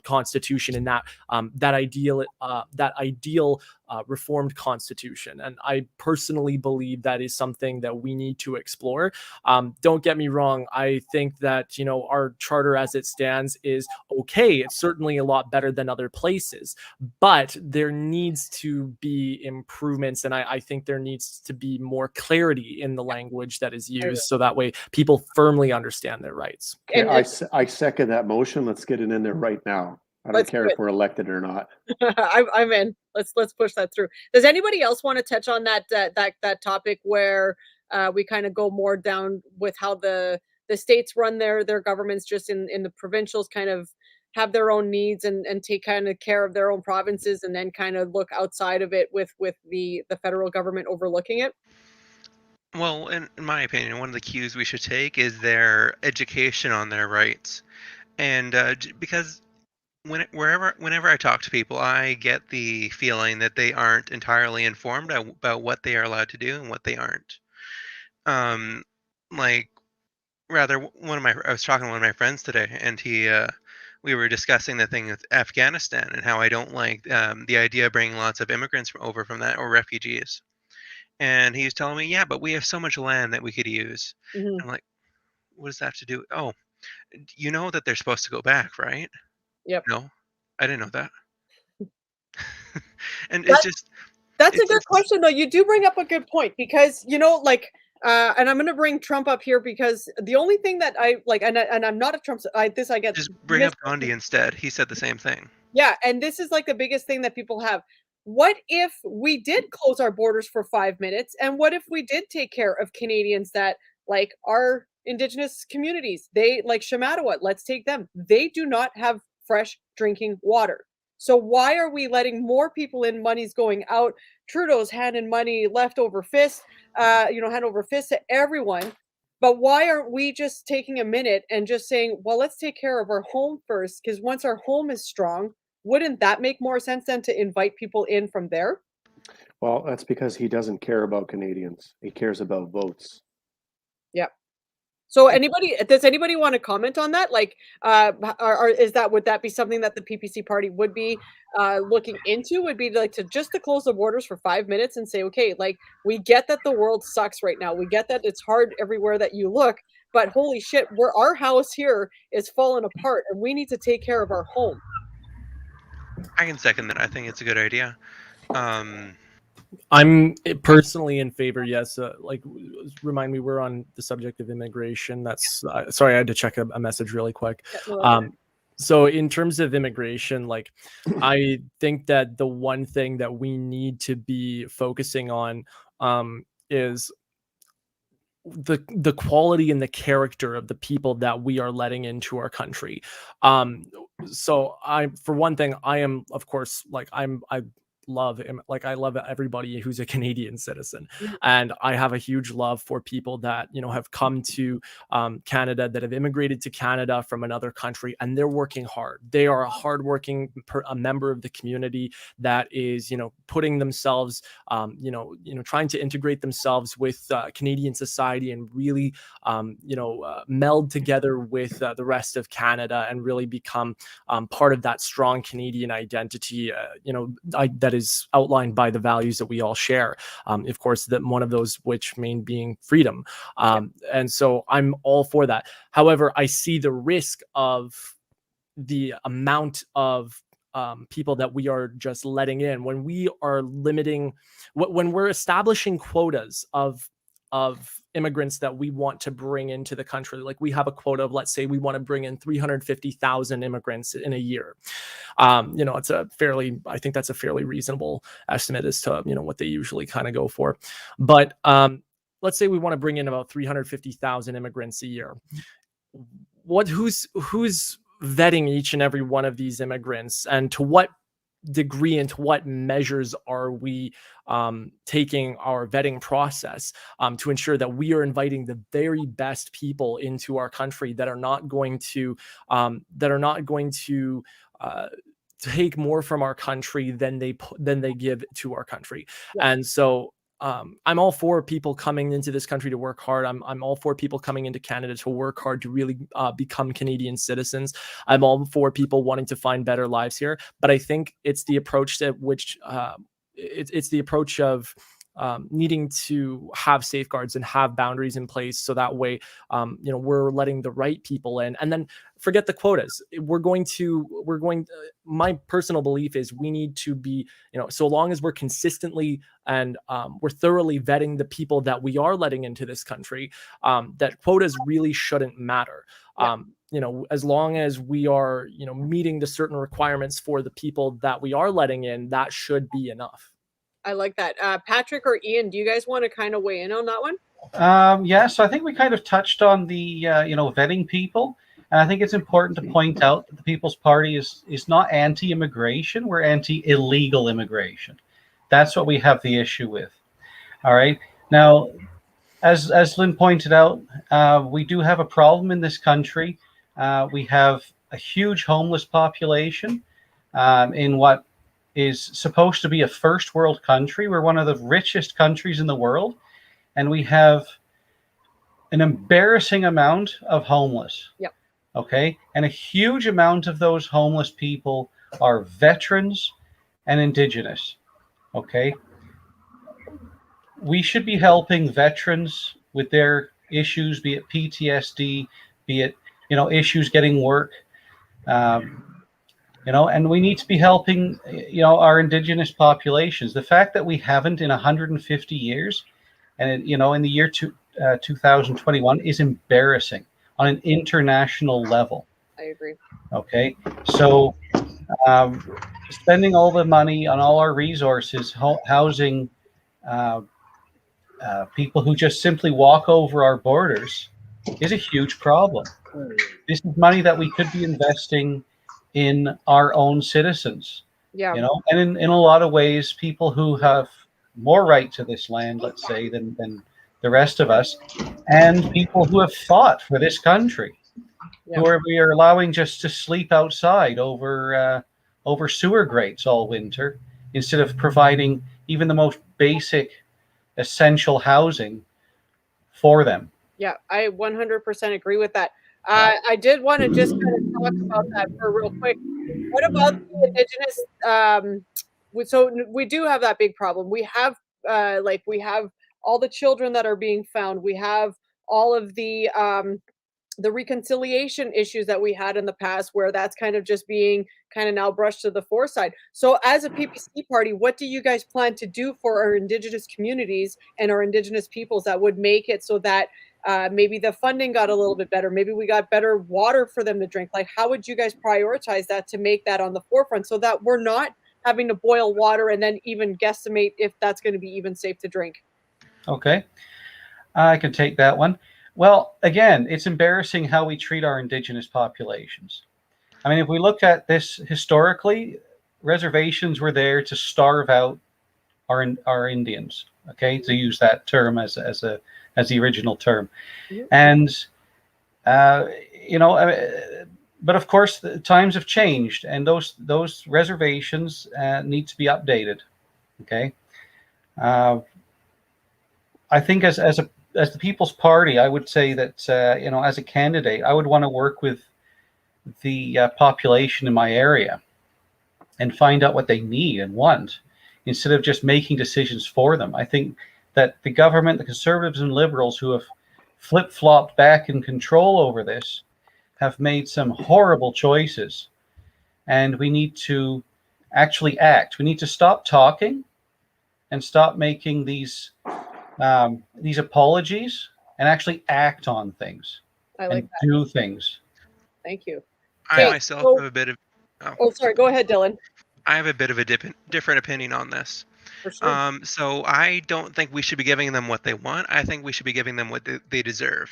Speaker 3: Constitution, and that ideal reformed Constitution. And I personally believe that is something that we need to explore. Don't get me wrong. I think that, our charter as it stands is okay. It's certainly a lot better than other places, but there needs to be improvements. And I think there needs to be more clarity in the language that is used, so that way people firmly understand their rights.
Speaker 2: Okay, I second that motion. Let's get it in there right now. I don't care if we're elected or not.
Speaker 1: I'm in. Let's push that through. Does anybody else want to touch on that topic where we kind of go more down with how the states run their governments, just in the provincials kind of have their own needs and take kind of care of their own provinces, and then kind of look outside of it with the federal government overlooking it?
Speaker 5: Well, in my opinion, one of the cues we should take is their education on their rights. And because whenever I talk to people, I get the feeling that they aren't entirely informed about what they are allowed to do and what they aren't. Like, rather, I was talking to one of my friends today, and we were discussing the thing with Afghanistan and how I don't like the idea of bringing lots of immigrants over from that, or refugees. And he was telling me, yeah, but we have so much land that we could use.
Speaker 1: Mhm.
Speaker 5: I'm like, what does that have to do? Oh, you know that they're supposed to go back, right?
Speaker 1: Yep.
Speaker 5: No, I didn't know that. And it's just,
Speaker 1: That's a good question, though. You do bring up a good point, because, and I'm going to bring Trump up here, because the only thing that I like, and I'm not a Trump, I get
Speaker 5: just bring up Gandhi instead. He said the same thing.
Speaker 1: Yeah, and this is like the biggest thing that people have. What if we did close our borders for 5 minutes? And what if we did take care of Canadians that like our Indigenous communities? They like Shamattawa, let's take them. They do not have fresh drinking water. So why are we letting more people in? Money's going out. Trudeau's handing money left over fist, hand over fist to everyone. But why aren't we just taking a minute and just saying, well, let's take care of our home first? Because once our home is strong, wouldn't that make more sense than to invite people in from there?
Speaker 2: Well, that's because he doesn't care about Canadians. He cares about votes.
Speaker 1: Yep. So does anybody want to comment on that? Like, would that be something that the PPC party would be looking into? Would be like to close the borders for 5 minutes and say, okay, like we get that the world sucks right now. We get that it's hard everywhere that you look, but holy shit, our house here is falling apart and we need to take care of our home.
Speaker 5: I can second that. I think it's a good idea.
Speaker 3: I'm personally in favor. Yes. Remind me, we're on the subject of immigration. That's sorry, I had to check a message really quick. So in terms of immigration, like I think that the one thing that we need to be focusing on is the quality and the character of the people that we are letting into our country. So for one thing, I am, of course, like I love everybody who's a Canadian citizen, and I have a huge love for people that have come to Canada, that have immigrated to Canada from another country, and they're working hard. They are a hardworking a member of the community that is putting themselves trying to integrate themselves with Canadian society and really meld together with the rest of Canada and really become part of that strong Canadian identity that is outlined by the values that we all share. Of course, that one of those which main being freedom. And so I'm all for that. However, I see the risk of the amount of people that we are just letting in when we are limiting, when we're establishing quotas of immigrants that we want to bring into the country. Like we have a quota of, let's say we want to bring in 350,000 immigrants in a year. I think that's a fairly reasonable estimate as to, what they usually kind of go for. But let's say we want to bring in about 350,000 immigrants a year. Who's vetting each and every one of these immigrants, and to what degree and to what measures are we taking our vetting process to ensure that we are inviting the very best people into our country that are not going to take more from our country than they give to our country. And so I'm all for people coming into this country to work hard. I'm all for people coming into Canada to work hard to really become Canadian citizens. I'm all for people wanting to find better lives here. But I think it's the approach that it's the approach of needing to have safeguards and have boundaries in place, so that way we're letting the right people in. And then forget the quotas. My personal belief is we need to be, so long as we're consistently and we're thoroughly vetting the people that we are letting into this country, that quotas really shouldn't matter. As long as we are meeting the certain requirements for the people that we are letting in, that should be enough.
Speaker 1: I like that. Patrick or Ian, do you guys want to kind of weigh in on that one?
Speaker 4: So I think we kind of touched on the vetting people, and I think it's important to point out that the People's Party is not anti-immigration. We're anti-illegal immigration. That's what we have the issue with. All right. Now, as Lynne pointed out, we do have a problem in this country. We have a huge homeless population in what is supposed to be a first world country. We're one of the richest countries in the world, and we have an embarrassing amount of homeless.
Speaker 1: Yep.
Speaker 4: Okay. And a huge amount of those homeless people are veterans and Indigenous. Okay. We should be helping veterans with their issues, be it PTSD, be it, issues getting work. And we need to be helping, our Indigenous populations. The fact that we haven't in 150 years, and, in the year 2021 is embarrassing on an international level.
Speaker 1: I agree.
Speaker 4: Okay. So spending all the money on all our resources, housing people who just simply walk over our borders is a huge problem. This is money that we could be investing in our own citizens.
Speaker 1: Yeah.
Speaker 4: You know, and in a lot of ways, people who have more right to this land, let's say, than the rest of us, and people who have fought for this country,
Speaker 1: Yeah.
Speaker 4: who we are allowing just to sleep outside over sewer grates all winter, instead of providing even the most basic, essential housing for them.
Speaker 1: Yeah, I 100% agree with that. I did want to just kind of talk about that for real quick. What about the indigenous? So we do have that big problem. We have we have all the children that are being found. We have all of the reconciliation issues that we had in the past, where that's kind of just being kind of now brushed to the foresight. So as a PPC party, what do you guys plan to do for our indigenous communities and our indigenous peoples that would make it so that maybe the funding got a little bit better, maybe we got better water for them to drink? Like, how would you guys prioritize that to make that on the forefront so that we're not having to boil water and then even guesstimate if that's going to be even safe to drink?
Speaker 4: Okay, I can take that one. Well, again, it's embarrassing how we treat our indigenous populations. I mean, if we look at this historically, reservations were there to starve out our Indians. Okay, to use that term as the original term, and you know, but of course, the times have changed, and those reservations need to be updated. Okay, I think as the People's Party, I would say that you know, as a candidate, I would want to work with the population in my area and find out what they need and want, instead of just making decisions for them. I think that the government, the Conservatives and Liberals who have flip-flopped back in control over this, have made some horrible choices, and we need to actually act. We need to stop talking and stop making these apologies and actually act on things.
Speaker 1: I like
Speaker 4: and
Speaker 1: that.
Speaker 4: do things.
Speaker 1: Thank you.
Speaker 5: I myself have a bit of.
Speaker 1: Oh, sorry. Go ahead, Dylan.
Speaker 5: I have a bit of a different opinion on this.
Speaker 1: For sure.
Speaker 5: So I don't think we should be giving them what they want. I think we should be giving them what they deserve.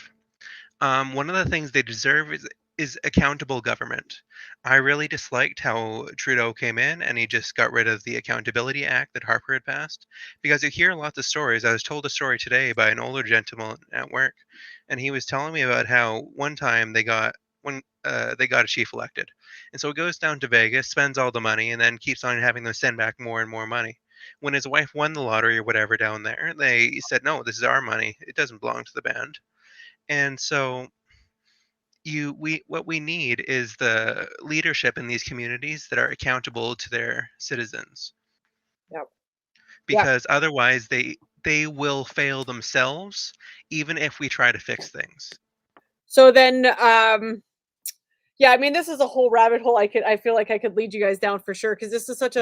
Speaker 5: One of the things they deserve is accountable government. I really disliked how Trudeau came in and he just got rid of the Accountability Act that Harper had passed, because you hear lots of stories. I was told a story today by an older gentleman at work, and he was telling me about how one time they got a chief elected, and so he goes down to Vegas, spends all the money, and then keeps on having them send back more and more money. When his wife won the lottery or whatever down there, they said, no, this is our money. It doesn't belong to the band. And so what we need is the leadership in these communities that are accountable to their citizens.
Speaker 1: Yep.
Speaker 5: Because otherwise they will fail themselves, even if we try to fix things.
Speaker 1: So then yeah, I mean, this is a whole rabbit hole I feel like I could lead you guys down for sure, because this is such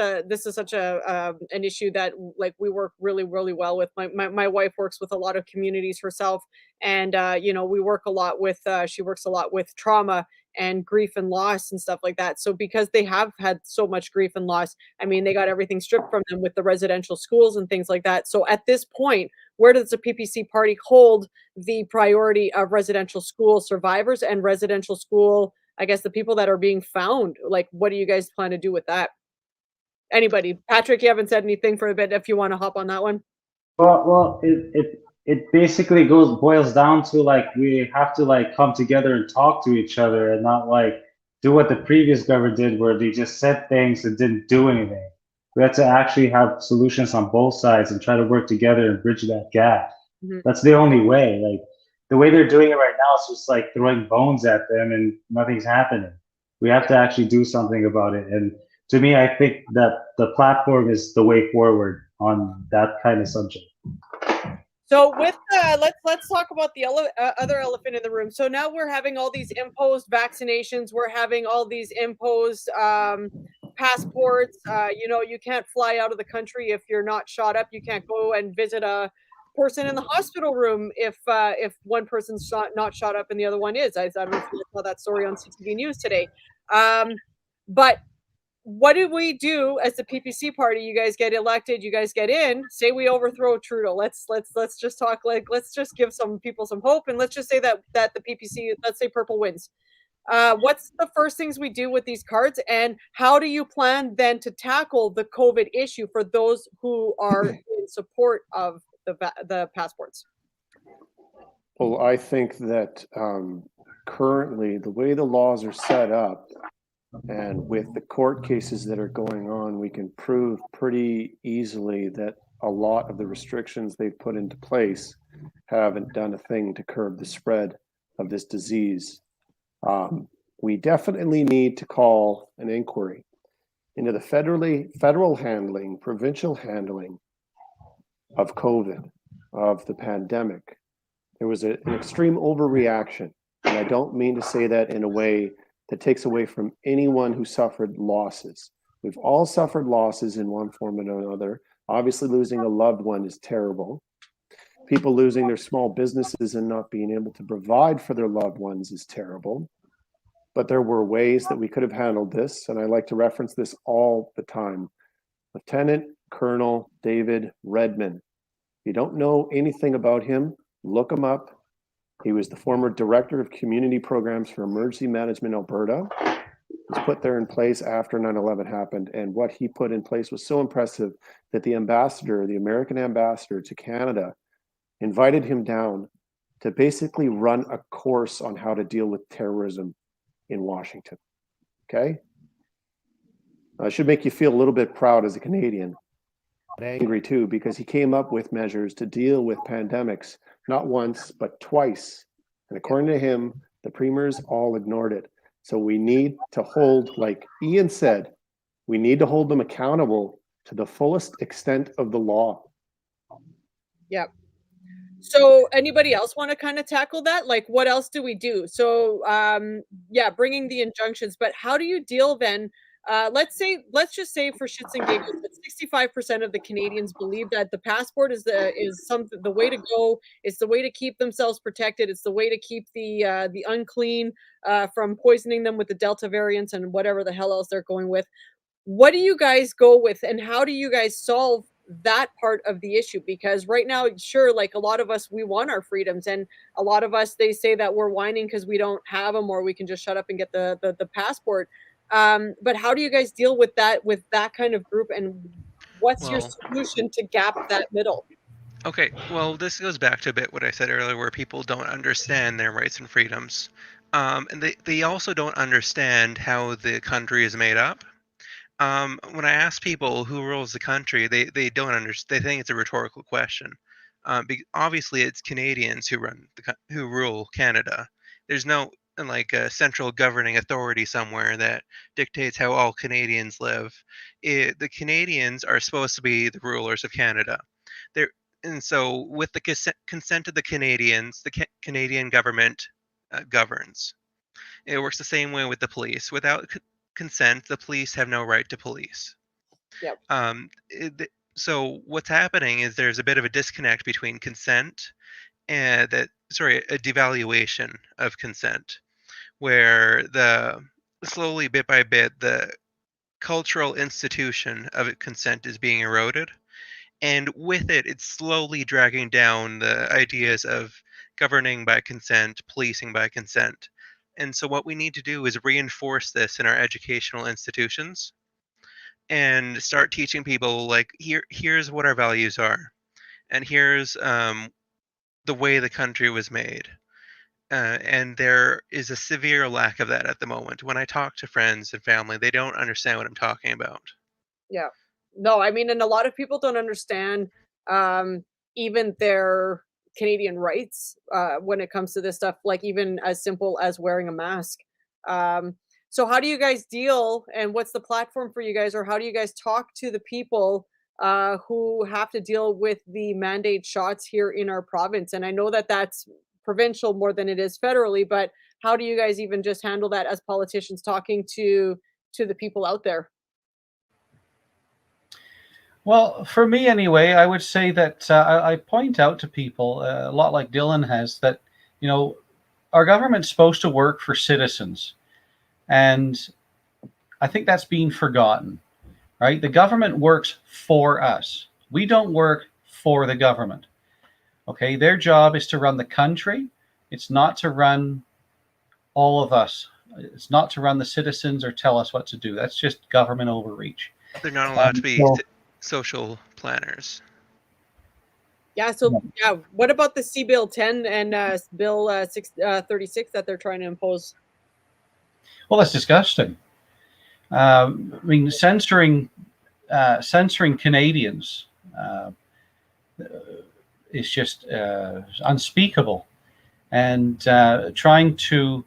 Speaker 1: a an issue that like we work really well with. My wife works with a lot of communities herself, and you know, we work a lot with she works a lot with trauma and grief and loss and stuff like that. So because they have had so much grief and loss, I mean, they got everything stripped from them with the residential schools and things like that. So at this point, where does the PPC party hold the priority of residential school survivors and residential school, I guess, the people that are being found? Like, what do you guys plan to do with that? Anybody? Patrick, you haven't said anything for a bit. If you want to hop on that one.
Speaker 6: Well, it basically boils down to like we have to like come together and talk to each other, and not like do what the previous government did, where they just said things and didn't do anything. We have to actually have solutions on both sides and try to work together and bridge that gap.
Speaker 1: Mhm.
Speaker 6: That's the only way. Like the way they're doing it right now is just like throwing bones at them and nothing's happening. We have to actually do something about it. And to me, I think that the platform is the way forward on that kind of subject.
Speaker 1: So with let's talk about the other elephant in the room. So now we're having all these imposed vaccinations. We're having all these imposed passports. You know, you can't fly out of the country if you're not shot up. You can't go and visit a person in the hospital room if one person's not shot up and the other one is. I don't know if you saw that story on CTV News today. But what do we do as the PPC party? You guys get elected, you guys get in, say we overthrow Trudeau. Let's just talk, like, let's just give some people some hope, and let's just say that the PPC, let's say Purple wins. what's the first things we do with these cards, and how do you plan then to tackle the COVID issue for those who are in support of the passports?
Speaker 2: Well, I think that currently the way the laws are set up, and with the court cases that are going on, we can prove pretty easily that a lot of the restrictions they've put into place haven't done a thing to curb the spread of this disease. We definitely need to call an inquiry into the federal handling, provincial handling of COVID, of the pandemic. There was an extreme overreaction, and I don't mean to say that in a way that takes away from anyone who suffered losses. We've all suffered losses in one form or another. Obviously, losing a loved one is terrible. People losing their small businesses and not being able to provide for their loved ones is terrible. But there were ways that we could have handled this, and I like to reference this all the time. Lieutenant Colonel David Redman. If you don't know anything about him, look him up. He was the former Director of Community Programs for Emergency Management Alberta. He was put there in place after 9/11 happened, and what he put in place was so impressive that the ambassador, the American ambassador to Canada, invited him down to basically run a course on how to deal with terrorism in Washington. Okay? It should make you feel a little bit proud as a Canadian, but angry too, because he came up with measures to deal with pandemics, not once, but twice. And according to him, the premiers all ignored it. So we need to hold, like Ian said, we need to hold them accountable to the fullest extent of the law.
Speaker 1: Yep. So anybody else want to kind of tackle that? Like, what else do we do? So, yeah, bringing the injunctions, but how do you deal then? Let's just say for shits and giggles that 65% of the Canadians believe that the passport is the way to go. It's the way to keep themselves protected. It's the way to keep the unclean from poisoning them with the Delta variants and whatever the hell else they're going with. What do you guys go with, and how do you guys solve that part of the issue? Because right now, sure, like a lot of us, we want our freedoms, and a lot of us, they say that we're whining because we don't have them, or we can just shut up and get the passport. But how do you guys deal with that kind of group, and what's your solution to gap that middle?
Speaker 5: Okay, well, this goes back to a bit what I said earlier, where people don't understand their rights and freedoms. And they also don't understand how the country is made up. When I ask people who rules the country, they don't understand. They think it's a rhetorical question. Obviously, it's Canadians who rule Canada. There's no like a central governing authority somewhere that dictates how all Canadians live. The Canadians are supposed to be the rulers of Canada. And so, with the consent of the Canadians, the Canadian government governs. It works the same way with the police. Without consent, the police have no right to police.
Speaker 1: Yep.
Speaker 5: So what's happening is there's a bit of a disconnect between consent and a devaluation of consent, where slowly, bit by bit, the cultural institution of consent is being eroded. And with it, it's slowly dragging down the ideas of governing by consent, policing by consent. And so what we need to do is reinforce this in our educational institutions and start teaching people, like, here's what our values are, and here's the way the country was made. And there is a severe lack of that at the moment. When I talk to friends and family, they don't understand what I'm talking about.
Speaker 1: Yeah. No, I mean, and a lot of people don't understand even their Canadian rights when it comes to this stuff, like even as simple as wearing a mask. So how do you guys deal, and what's the platform for you guys, or how do you guys talk to the people who have to deal with the mandate shots here in our province? And I know that that's provincial more than it is federally, but how do you guys even just handle that as politicians talking to the people out there?
Speaker 4: Well, for me anyway, I would say that I point out to people a lot like Dylan has that, our government's supposed to work for citizens. And I think that's being forgotten, right? The government works for us. We don't work for the government. Okay, their job is to run the country. It's not to run all of us It's not to run the citizens or tell us what to do. That's just government overreach.
Speaker 5: They're not allowed to be
Speaker 4: So-
Speaker 5: social planners.
Speaker 1: Yeah. So yeah, what about the C Bill 10 and Bill 636 that they're trying to impose?
Speaker 4: Well, that's disgusting. I mean, censoring Canadians is just unspeakable, and trying to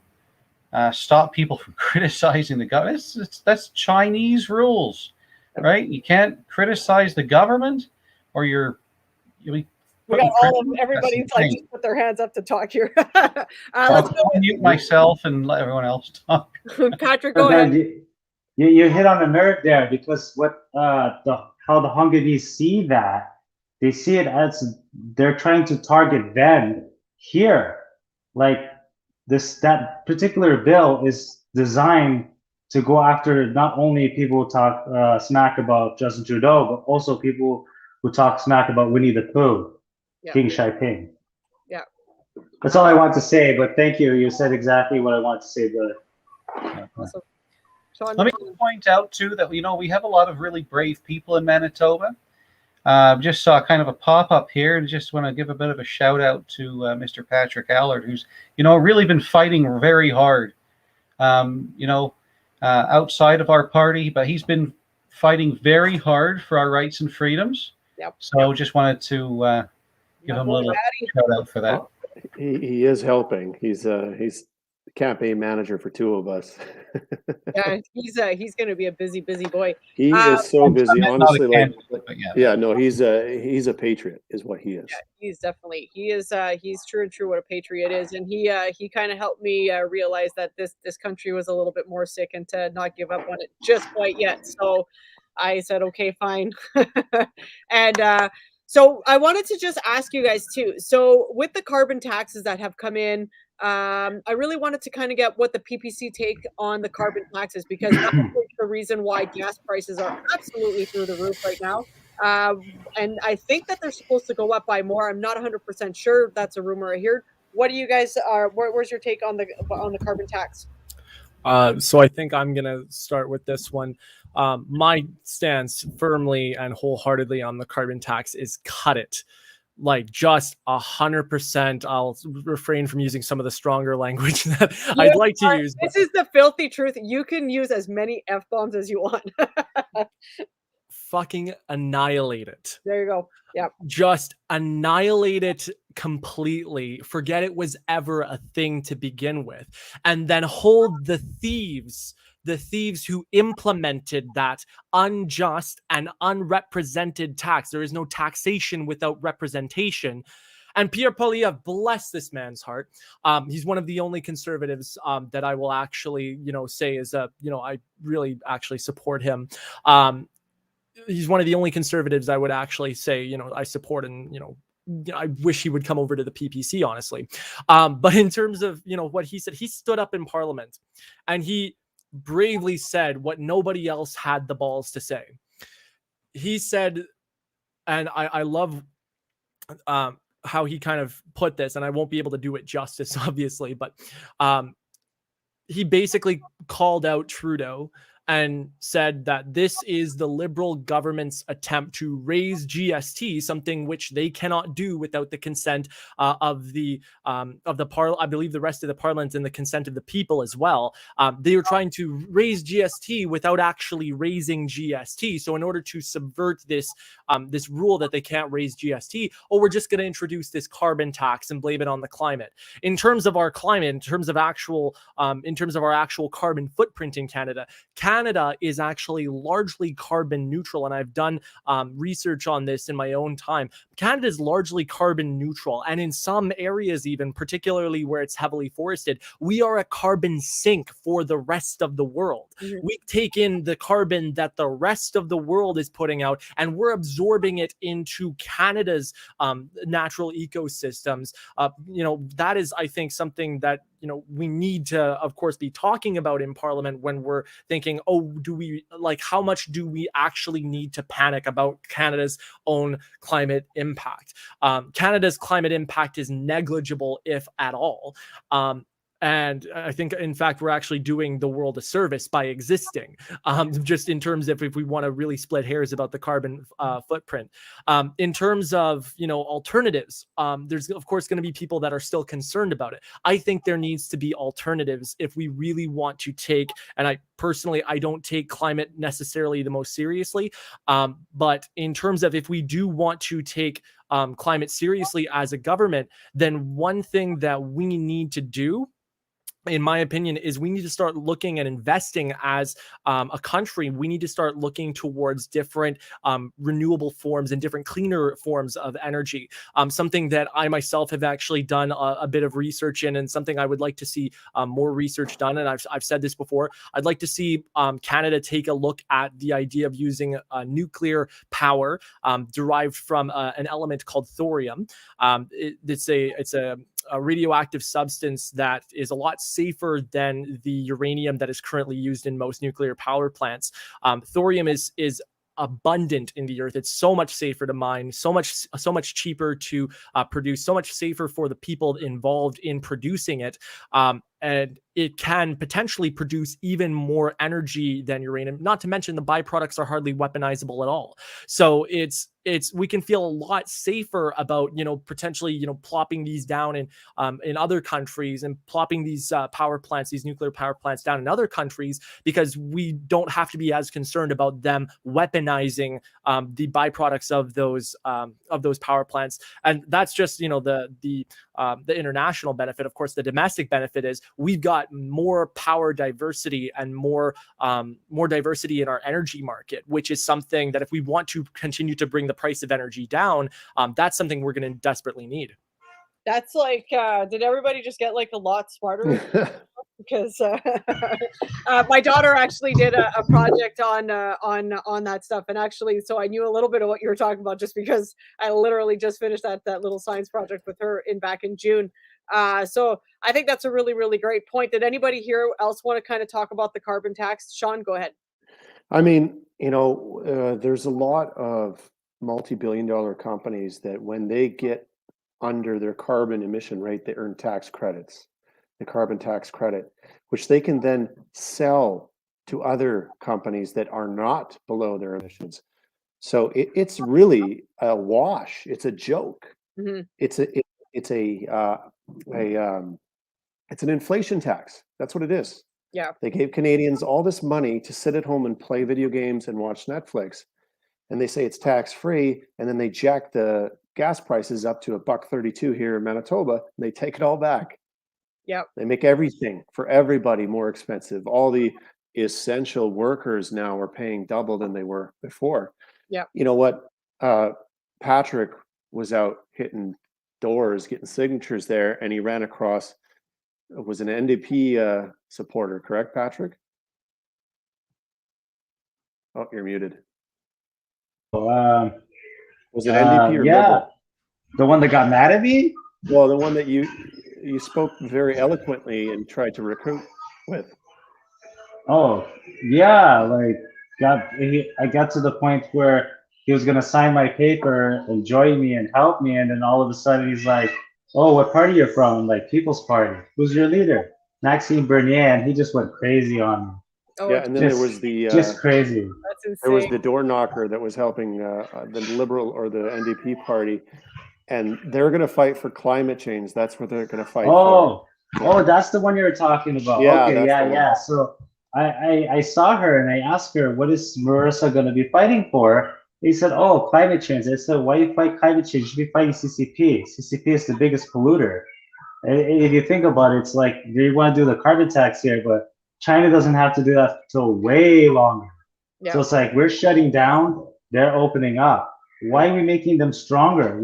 Speaker 4: stop people from criticizing the government. That's Chinese rules, right? You can't criticize the government, or
Speaker 1: We got everybody's like just put their hands up to talk here. Let's go
Speaker 4: mute myself and let everyone else talk.
Speaker 1: Patrick, go ahead.
Speaker 6: You hit on a nerve there, because what how the Hungarians see that, they see it as they're trying to target them here. Like that particular bill is designed to go after not only people who talk smack about Justin Trudeau, but also people who talk smack about Winnie the Pooh, King Shai-Ping.
Speaker 1: Yeah.
Speaker 6: That's all I want to say, but thank you. You said exactly what I wanted to say, brother.
Speaker 1: Awesome. Sean,
Speaker 4: Let me point out too that we have a lot of really brave people in Manitoba. Just saw kind of a pop-up here, and just want to give a bit of a shout out to Mr. Patrick Allard, who's really been fighting very hard, outside of our party, but he's been fighting very hard for our rights and freedoms.
Speaker 1: Yep.
Speaker 4: So just wanted to give him a little shout out for that.
Speaker 2: He is helping. He's campaign manager for two of us.
Speaker 1: Yeah, he's going to be a busy boy.
Speaker 2: He is so busy, honestly. He's a patriot, is what he is.
Speaker 1: Yeah, he's definitely he's true what a patriot is, and he kind of helped me realize that this country was a little bit more sick and to not give up on it just quite yet. So I said, okay, fine, and. So I wanted to just ask you guys too. So with the carbon taxes that have come in, I really wanted to kind of get what the PPC take on the carbon taxes, because that's the reason why gas prices are absolutely through the roof right now. And I think that they're supposed to go up by more. I'm not 100% sure. That's a rumor I heard. What do you guys where's your take on the carbon tax?
Speaker 3: So I think I'm going to start with this one. My stance firmly and wholeheartedly on the carbon tax is cut it. Like just 100%. I'll refrain from using some of the stronger language that I'd like to use.
Speaker 1: This is the filthy truth. You can use as many F-bombs as you want.
Speaker 3: Fucking annihilate it.
Speaker 1: There you go. Yeah.
Speaker 3: Just annihilate it completely. Forget it was ever a thing to begin with. And then hold the thieves who implemented that unjust and unrepresented tax. There is no taxation without representation. And Pierre Poilievre, bless this man's heart. He's one of the only conservatives that I will actually, say is I really actually support him. He's one of the only conservatives I would actually say, I support, and, I wish he would come over to the PPC, honestly. But in terms of, what he said, he stood up in Parliament and he bravely said what nobody else had the balls to say. He said, and I love how he kind of put this, and I won't be able to do it justice, obviously, but he basically called out Trudeau and said that this is the Liberal government's attempt to raise GST, something which they cannot do without the consent of the I believe the rest of the Parliament and the consent of the people as well. They were trying to raise GST without actually raising GST. So in order to subvert this this rule that they can't raise GST, we're just going to introduce this carbon tax and blame it on the climate. In terms of our climate, in terms of our actual carbon footprint in Canada is actually largely carbon neutral, and I've done research on this in my own time. Canada is largely carbon neutral, and in some areas, even particularly where it's heavily forested, we are a carbon sink for the rest of the world. Mm-hmm. We take in the carbon that the rest of the world is putting out, and we're absorbing it into Canada's natural ecosystems. That is, I think, something that we need to, of course, be talking about in Parliament when we're thinking, how much do we actually need to panic about Canada's own climate impact? Canada's climate impact is negligible, if at all. And I think, in fact, we're actually doing the world a service by existing, just in terms of if we want to really split hairs about the carbon footprint. In terms of, alternatives, there's, of course, going to be people that are still concerned about it. I think there needs to be alternatives if we really want to take, and I don't take climate necessarily the most seriously, but in terms of if we do want to take climate seriously as a government, then one thing that we need to do, in my opinion, is we need to start looking and investing as a country. We need to start looking towards different renewable forms and different cleaner forms of energy. Something that I myself have actually done a bit of research in, and something I would like to see more research done. And I've said this before. I'd like to see Canada take a look at the idea of using nuclear power derived from an element called thorium. It's a radioactive substance that is a lot safer than the uranium that is currently used in most nuclear power plants. Thorium is abundant in the earth. It's so much safer to mine, so much cheaper to produce, so much safer for the people involved in producing it. And it can potentially produce even more energy than uranium, not to mention the byproducts are hardly weaponizable at all. So we can feel a lot safer about, potentially, plopping these down in other countries and plopping these these nuclear power plants down in other countries, because we don't have to be as concerned about them weaponizing the byproducts of those power plants. And that's just, the international benefit. Of course, the domestic benefit is we've got more power diversity and more diversity in our energy market, which is something that if we want to continue to bring the price of energy down, that's something we're going to desperately need.
Speaker 1: That's like, did everybody just get like a lot smarter? Because my daughter actually did a project on that stuff, and actually, so I knew a little bit of what you were talking about just because I literally just finished that little science project with her back in June. So I think that's a really, really great point. Did anybody here else want to kind of talk about the carbon tax? Sean, go ahead.
Speaker 2: I mean, there's a lot of multi-billion-dollar companies that when they get under their carbon emission rate, they earn tax credits, the carbon tax credit, which they can then sell to other companies that are not below their emissions. So it's really a wash. It's a joke. Mm-hmm. It's an inflation tax. That's what it is.
Speaker 1: Yeah.
Speaker 2: They gave Canadians all this money to sit at home and play video games and watch Netflix, and they say it's tax-free, and then they jack the gas prices up to $1.32 here in Manitoba, and they take it all back.
Speaker 1: Yeah.
Speaker 2: They make everything for everybody more expensive. All the essential workers now are paying double than they were before.
Speaker 1: Yeah.
Speaker 2: You know what? Patrick was out hitting doors, getting signatures there, and he ran across, was an NDP supporter, correct, Patrick? Oh, you're muted. Was it NDP or
Speaker 6: yeah,
Speaker 2: Liberal?
Speaker 6: the one that got mad at me?
Speaker 2: Well, the one that you spoke very eloquently and tried to recruit with.
Speaker 6: Oh, yeah, like I got to the point where he was gonna sign my paper and join me and help me, and then all of a sudden he's like, "Oh, what party you're from?" I'm like, "People's Party." "Who's your leader?" "Maxime Bernier," and he just went crazy on me.
Speaker 1: Oh,
Speaker 2: yeah, and then there was the
Speaker 6: just crazy.
Speaker 1: That's insane.
Speaker 2: There was the door knocker that was helping the Liberal or the NDP party, and they're going to fight for climate change. That's what they're going to fight for.
Speaker 6: Oh, that's the one you were talking about.
Speaker 2: Yeah,
Speaker 6: okay, yeah. So I saw her and I asked her, "What is Marissa going to be fighting for?" They said, "Oh, climate change." I said, "Why you fight climate change? You should be fighting CCP. CCP is the biggest polluter." And if you think about it, it's like they want to do the carbon tax here, but China doesn't have to do that till way longer. Yeah. So it's like we're shutting down, they're opening up. Why are we making them stronger?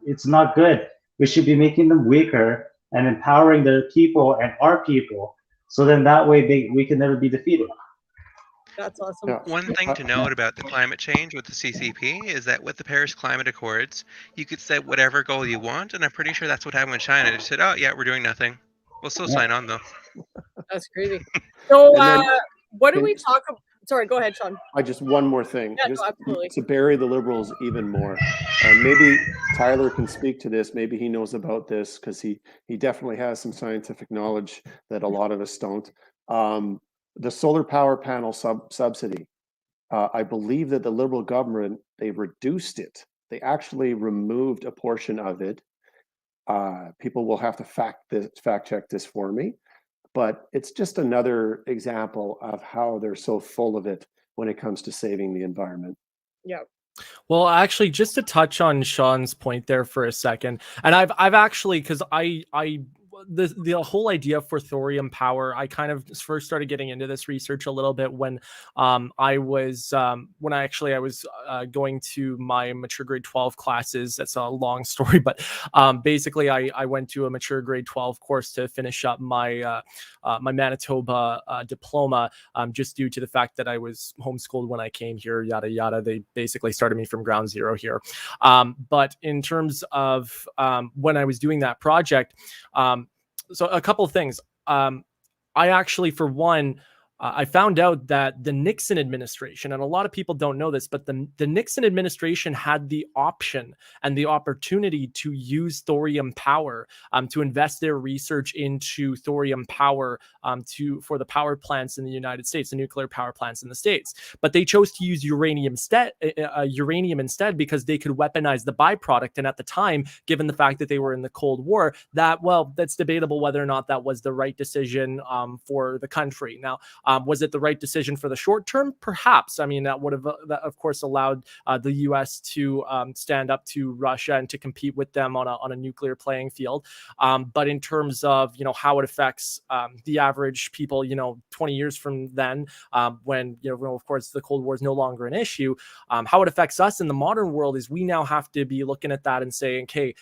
Speaker 6: It's not good. We should be making them weaker and empowering their people and our people. So then that way we can never be defeated.
Speaker 1: That's awesome.
Speaker 2: Yeah.
Speaker 5: One thing to note about the climate change with the CCP is that with the Paris Climate Accords, you could set whatever goal you want, and I'm pretty sure that's what happened with China. They said, "Oh yeah, we're doing nothing. We'll still sign on though."
Speaker 1: That's crazy. So what do we talk about? Sorry, go ahead, Sean.
Speaker 2: One more thing,
Speaker 1: Yeah,
Speaker 2: just
Speaker 1: no, absolutely.
Speaker 2: to bury the Liberals even more. Maybe Tyler can speak to this. Maybe he knows about this because he definitely has some scientific knowledge that a lot of us don't. The solar power panel subsidy. I believe that the Liberal government, they reduced it. They actually removed a portion of it. People will have to fact check this for me, but it's just another example of how they're so full of it when it comes to saving the environment.
Speaker 1: Yeah.
Speaker 3: Well, actually, just to touch on Sean's point there for a second, and I've actually, because the whole idea for thorium power, I kind of first started getting into this research a little bit when I was going to my mature grade 12 classes. That's a long story, but basically I went to a mature grade 12 course to finish up my my Manitoba diploma, just due to the fact that I was homeschooled when I came here, yada yada. They basically started me from ground zero here. But in terms of when I was doing that project, so a couple of things. I actually, for one, I found out that the Nixon administration, and a lot of people don't know this, but the Nixon administration had the option and the opportunity to use thorium power, to invest their research into thorium power, for the power plants in the United States, the nuclear power plants in the States. But they chose to use uranium instead because they could weaponize the byproduct. And at the time, given the fact that they were in the Cold War, that's debatable whether or not that was the right decision for the country. Now, was it the right decision for the short term? Perhaps. I mean, that would have, of course, allowed the U.S. to stand up to Russia and to compete with them on a nuclear playing field. But in terms of how it affects the average people, 20 years from then, when of course the Cold War is no longer an issue, how it affects us in the modern world is we now have to be looking at that and saying, okay,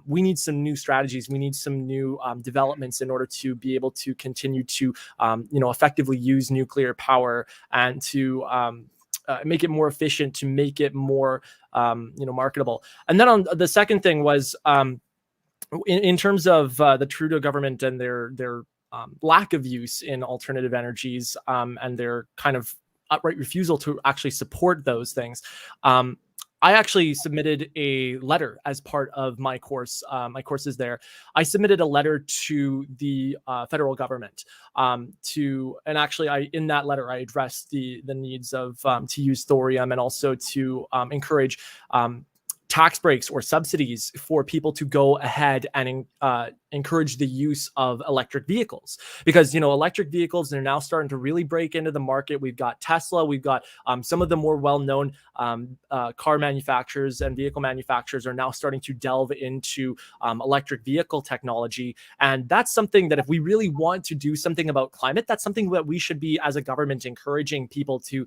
Speaker 3: we need some new strategies, we need some new developments in order to be able to continue to effectively use nuclear power and to make it more efficient, to make it more marketable. And then on the second thing was in terms of the Trudeau government and their lack of use in alternative energies, and their kind of outright refusal to actually support those things. I actually submitted a letter as part of my course. My courses there. I submitted a letter to the federal government and actually, in that letter I addressed the needs of to use thorium and also to encourage tax breaks or subsidies for people to go ahead and encourage the use of electric vehicles, because electric vehicles are now starting to really break into the market. We've got Tesla, we've got some of the more well-known car manufacturers and vehicle manufacturers are now starting to delve into electric vehicle technology, and that's something that if we really want to do something about climate, that's something that we should be as a government encouraging people to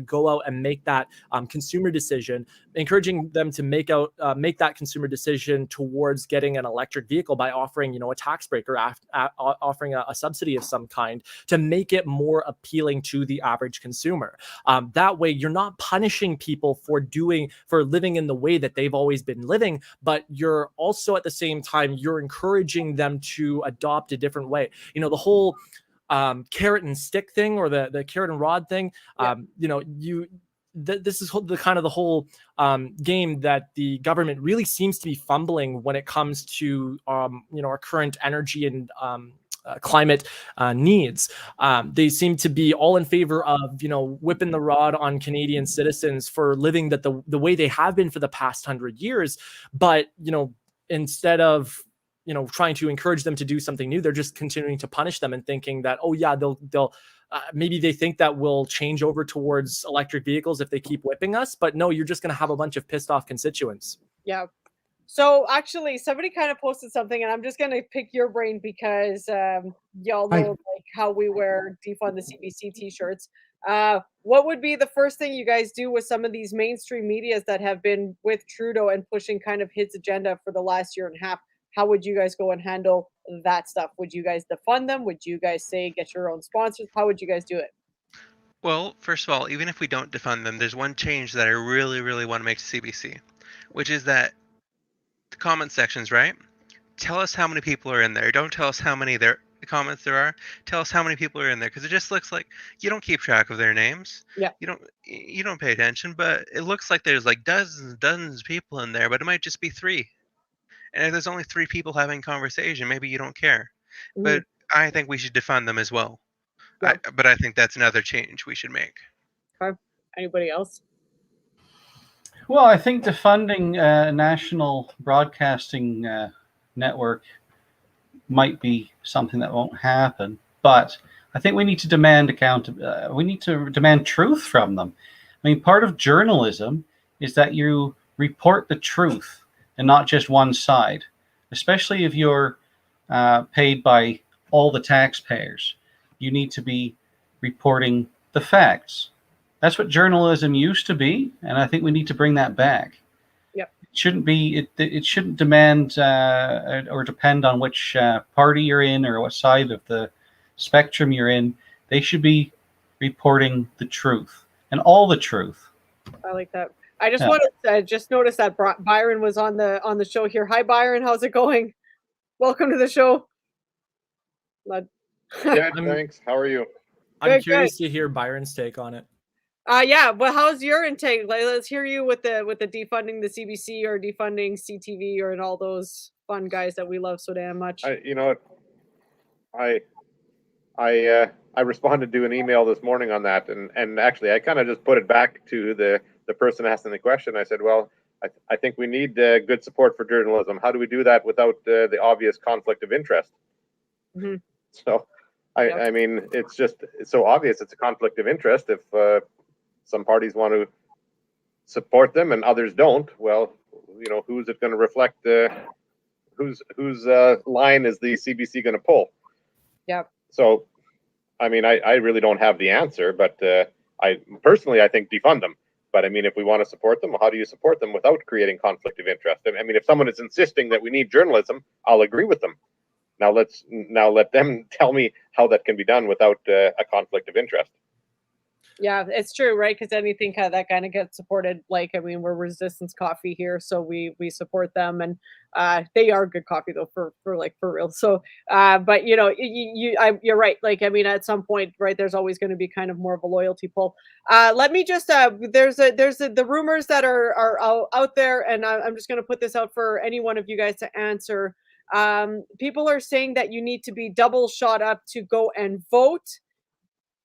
Speaker 3: go out and make that consumer decision, encouraging them to make that consumer decision towards getting an electric vehicle by offering a tax break or offering a subsidy of some kind to make it more appealing to the average consumer. That way you're not punishing people for living in the way that they've always been living, but you're also at the same time you're encouraging them to adopt a different way. The whole carrot and stick thing, or the carrot and rod thing. This is the kind of the whole game that the government really seems to be fumbling when it comes to our current energy and climate needs. They seem to be all in favor of whipping the rod on Canadian citizens for living the way they have been for the past 100 years, but instead of trying to encourage them to do something new, they're just continuing to punish them and thinking that, oh yeah, they'll maybe they think that we'll change over towards electric vehicles if they keep whipping us, but no, you're just going to have a bunch of pissed off constituents.
Speaker 1: Yeah. So actually, somebody kind of posted something, and I'm just going to pick your brain because y'all know like how we wear defund the CBC t-shirts. What would be the first thing you guys do with some of these mainstream medias that have been with Trudeau and pushing kind of his agenda for the last year and a half? How would you guys go and handle that stuff? Would you guys defund them? Would you guys say get your own sponsors? How would you guys do it?
Speaker 5: Well, first of all, even if we don't defund them, there's one change that I really, really want to make to CBC, which is that the comment sections, right? Tell us how many people are in there. Don't tell us how many comments there are. Tell us how many people are in there, because it just looks like you don't keep track of their names.
Speaker 1: Yeah.
Speaker 5: You don't pay attention, but it looks like there's like dozens of people in there, but it might just be 3. And if there's only 3 people having conversation, maybe you don't care.
Speaker 1: Mhm.
Speaker 5: But I think we should defund them as well.
Speaker 1: Yeah.
Speaker 5: But I think that's another change we should make.
Speaker 1: Okay. Anybody else?
Speaker 4: Well, I think defunding a national broadcasting network might be something that won't happen, but I think we need to demand we need to demand truth from them. I mean, part of journalism is that you report the truth and not just one side, especially if you're paid by all the taxpayers. You need to be reporting the facts. That's what journalism used to be, and I think we need to bring that back.
Speaker 1: Yep.
Speaker 4: It shouldn't demand or depend on which party you're in or what side of the spectrum you're in. They should be reporting the truth and all the truth.
Speaker 1: I like that. I just noticed that Byron was on the show here. Hi, Byron. How's it going? Welcome to the show.
Speaker 7: Yeah, thanks. How are you?
Speaker 3: I'm curious to hear Byron's take on it.
Speaker 1: Yeah. Well, how's your intake? Let's hear you with the defunding the CBC or defunding CTV or and all those fun guys that we love so damn much.
Speaker 7: You know what? I responded to an email this morning on that, and actually I kind of just put it back to the person asking the question. I said, well, I think we need good support for journalism. How do we do that without the obvious conflict of interest?
Speaker 1: Mm-hmm.
Speaker 7: So, I mean, it's so obvious it's a conflict of interest. If some parties want to support them and others don't, well, who's it going to reflect? Whose line is the CBC going to pull?
Speaker 1: Yeah.
Speaker 7: So, I mean, I really don't have the answer, but I think defund them. But I mean, if we want to support them, how do you support them without creating conflict of interest? I mean, if someone is insisting that we need journalism, I'll agree with them. Now let them tell me how that can be done without a conflict of interest.
Speaker 1: Yeah, it's true, right? Because anything that kind of gets supported. Like, I mean, we're Resistance Coffee here, so we support them, and they are good coffee though, for real. So, but you're right. Like, I mean, at some point, right, there's always going to be kind of more of a loyalty pull. Let me just there's the rumors that are out there, and I'm just going to put this out for any one of you guys to answer. People are saying that you need to be double shot up to go and vote.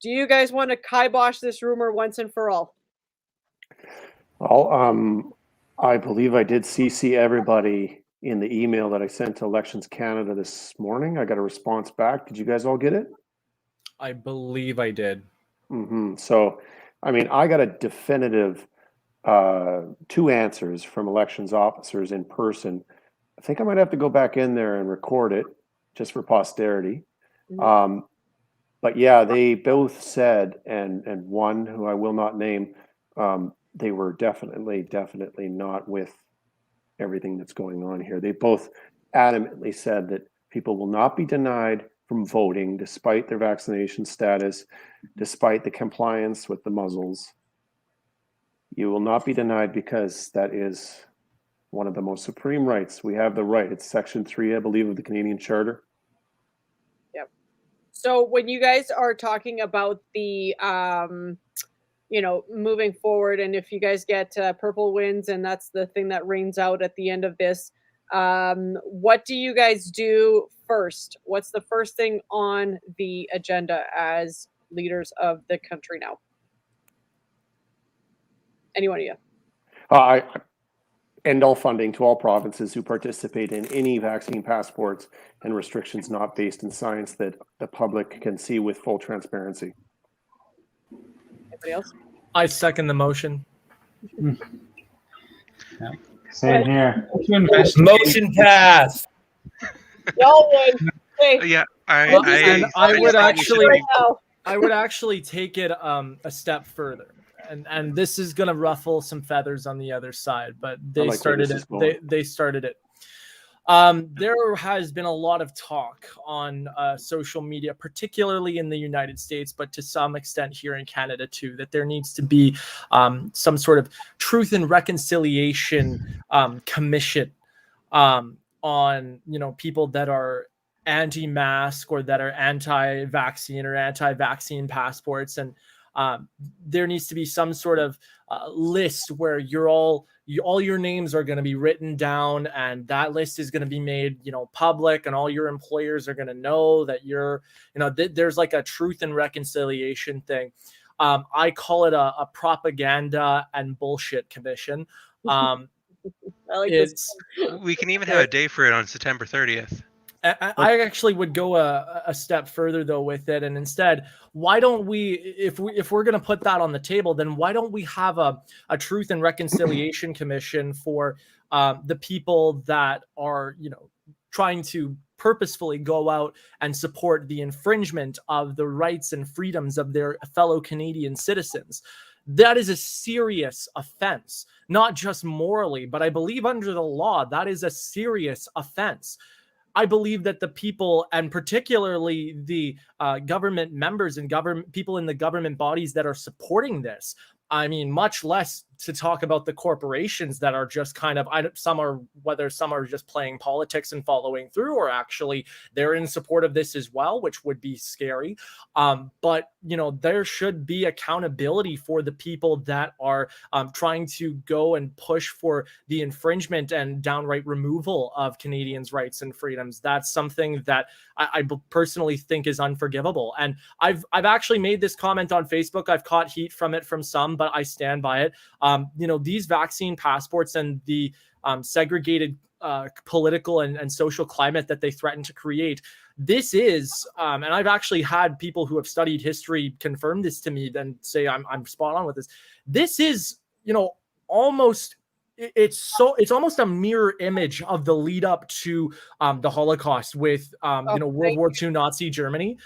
Speaker 1: Do you guys want to kibosh this rumor once and for all?
Speaker 2: Well, I believe I did CC everybody in the email that I sent to Elections Canada this morning. I got a response back. Did you guys all get it?
Speaker 3: I believe I did.
Speaker 2: Mm-hmm. So, I mean, I got a definitive 2 answers from elections officers in person. I think I might have to go back in there and record it just for posterity. Mm-hmm. But yeah, they both said, and one who I will not name, they were definitely not with everything that's going on here. They both adamantly said that people will not be denied from voting despite their vaccination status, despite the compliance with the muzzles. You will not be denied because that is one of the most supreme rights. We have the right. It's Section 3, I believe, of the Canadian Charter.
Speaker 1: So when you guys are talking about the, moving forward, and if you guys get purple wins, and that's the thing that rains out at the end of this, what do you guys do first? What's the first thing on the agenda as leaders of the country now? Anyone of you?
Speaker 2: I end all funding to all provinces who participate in any vaccine passports and restrictions not based in science that the public can see with full transparency.
Speaker 1: Anybody else?
Speaker 3: I second the motion.
Speaker 6: Yeah. Same here.
Speaker 8: Motion passed.
Speaker 1: Y'all win. Hey.
Speaker 5: Yeah,
Speaker 3: I would actually take it a step further. And this is going to ruffle some feathers on the other side, but they started it. They started it. There has been a lot of talk on social media, particularly in the United States, but to some extent here in Canada too, that there needs to be some sort of truth and reconciliation commission on people that are anti-mask or that are anti-vaccine or anti-vaccine passports. And there needs to be some sort of list where all your names are going to be written down, and that list is going to be made, public, and all your employers are going to know that you're, there's like a truth and reconciliation thing. I call it a propaganda and bullshit commission.
Speaker 1: I like this.
Speaker 5: We can even have a day for it on September 30th.
Speaker 3: I actually would go a step further though with it, and instead, why don't we, if we're going to put that on the table, then why don't we have a truth and reconciliation commission for the people that are trying to purposefully go out and support the infringement of the rights and freedoms of their fellow Canadian citizens. That is a serious offense, not just morally, but I believe under the law, that is a serious offense. I believe that the people, and particularly the government members and people in the government bodies that are supporting this, I mean, much less to talk about the corporations that are just kind of, some are just playing politics and following through, or actually they're in support of this as well, which would be scary. But, there should be accountability for the people that are trying to go and push for the infringement and downright removal of Canadians' rights and freedoms. That's something that I personally think is unforgivable. And I've actually made this comment on Facebook. I've caught heat from it from some, but I stand by it. These vaccine passports and the segregated political and social climate that they threaten to create. This is, and I've actually had people who have studied history confirm this to me, then say I'm spot on with this. This is, almost, it's almost a mirror image of the lead up to the Holocaust with, World War II Nazi Germany.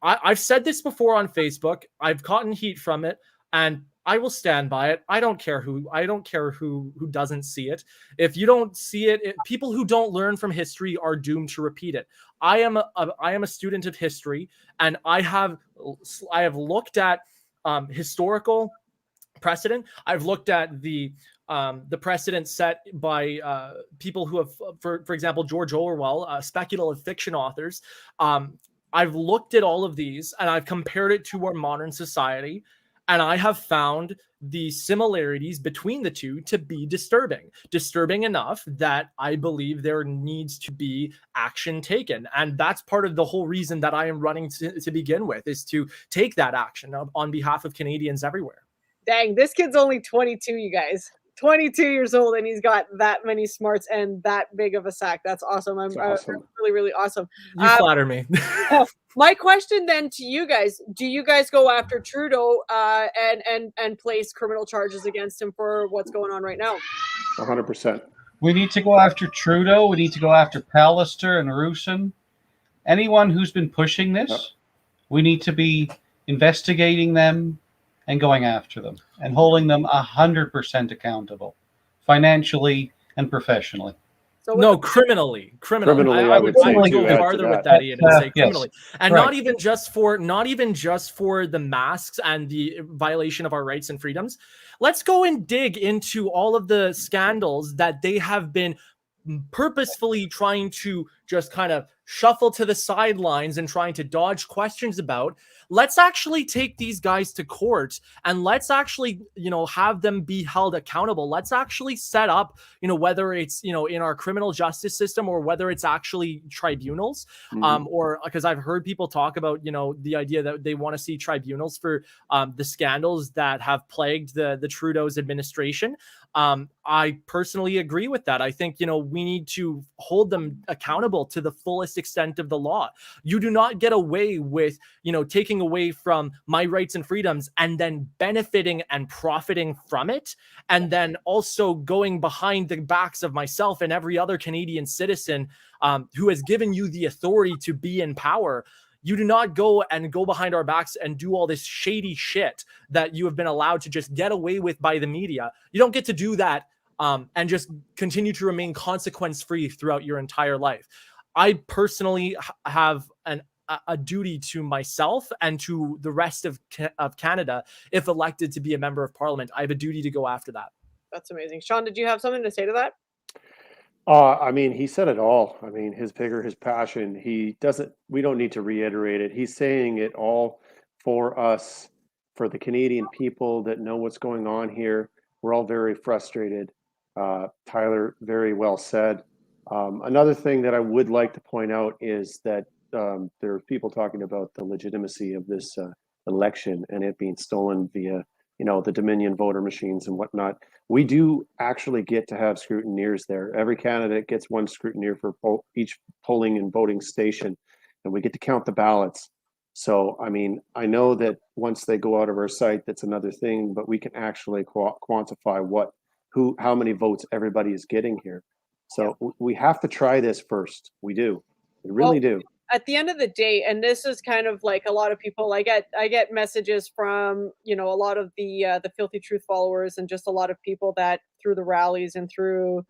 Speaker 3: I've said this before on Facebook. I've gotten heat from it, and I will stand by it. I don't care who doesn't see it. If you don't see it, people who don't learn from history are doomed to repeat it. I am a student of history, and I have looked at historical precedent. I've looked at the precedent set by people who have, for example, George Orwell, speculative fiction authors. I've looked at all of these, and I've compared it to our modern society. And I have found the similarities between the two to be disturbing enough that I believe there needs to be action taken. And that's part of the whole reason that I am running to begin with, is to take that action on behalf of Canadians everywhere.
Speaker 1: Dang, this kid's only 22, you guys. 22 years old, and he's got that many smarts and that big of a sack. That's awesome. I'm really, really awesome.
Speaker 3: You flatter me.
Speaker 1: My question then to you guys: do you guys go after Trudeau and place criminal charges against him for what's going on right now?
Speaker 2: 100%.
Speaker 4: We need to go after Trudeau. We need to go after Pallister and Roussin. Anyone who's been pushing this, we need to be investigating them and going after them and holding them 100% accountable, financially and professionally.
Speaker 1: So
Speaker 3: no, criminally. I would go farther with that, Ian, and say criminally, and not even just for the masks and the violation of our rights and freedoms. Let's go and dig into all of the scandals that they have been purposefully trying to just kind of shuffle to the sidelines and trying to dodge questions about. Let's actually take these guys to court, and let's actually, have them be held accountable. Let's actually set up, whether it's, in our criminal justice system, or whether it's actually tribunals, or because I've heard people talk about, the idea that they want to see tribunals for the scandals that have plagued the Trudeau's administration. I personally agree with that. I think, we need to hold them accountable to the fullest extent of the law. You do not get away with, taking away from my rights and freedoms and then benefiting and profiting from it, and then also going behind the backs of myself and every other Canadian citizen who has given you the authority to be in power. You do not go behind our backs and do all this shady shit that you have been allowed to just get away with by the media. You don't get to do that and just continue to remain consequence-free throughout your entire life. I personally have a duty to myself and to the rest of Canada. If elected to be a member of Parliament, I have a duty to go after that.
Speaker 1: That's amazing. Sean, did you have something to say to that?
Speaker 2: I mean, he said it all. I mean, his vigor, his passion. We don't need to reiterate it. He's saying it all for us, for the Canadian people that know what's going on here. We're all very frustrated. Tyler, very well said. Another thing that I would like to point out is that there are people talking about the legitimacy of this election and it being stolen via, the Dominion voter machines and whatnot. We do actually get to have scrutineers there. Every candidate gets one scrutineer for each polling and voting station, and we get to count the ballots. So, I mean, I know that once they go out of our site, that's another thing, but we can actually quantify how many votes everybody is getting here. So we have to try this first. We do. We really do.
Speaker 1: At the end of the day, and this is kind of like a lot of people, I get messages from, a lot of the Filthy Truth followers and just a lot of people that through the rallies and through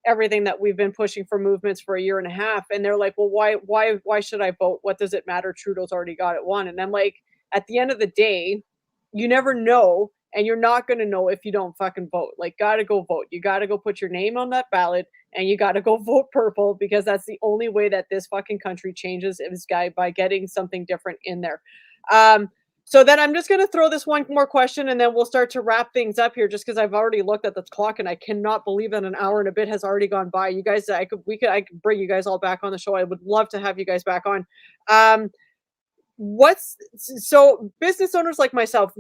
Speaker 1: everything that we've been pushing for movements for a year and a half. And they're like, well, why should I vote? What does it matter? Trudeau's already got it won. And I'm like, at the end of the day, you never know. And you're not going to know if you don't fucking vote. Like, gotta go vote. You gotta go put your name on that ballot and you gotta go vote purple because that's the only way that this fucking country changes is by getting something different in there. So then I'm just going to throw this one more question and then we'll start to wrap things up here just because I've already looked at the clock and I cannot believe that an hour and a bit has already gone by. You guys, I could bring you guys all back on the show. I would love to have you guys back on. So business owners like myself,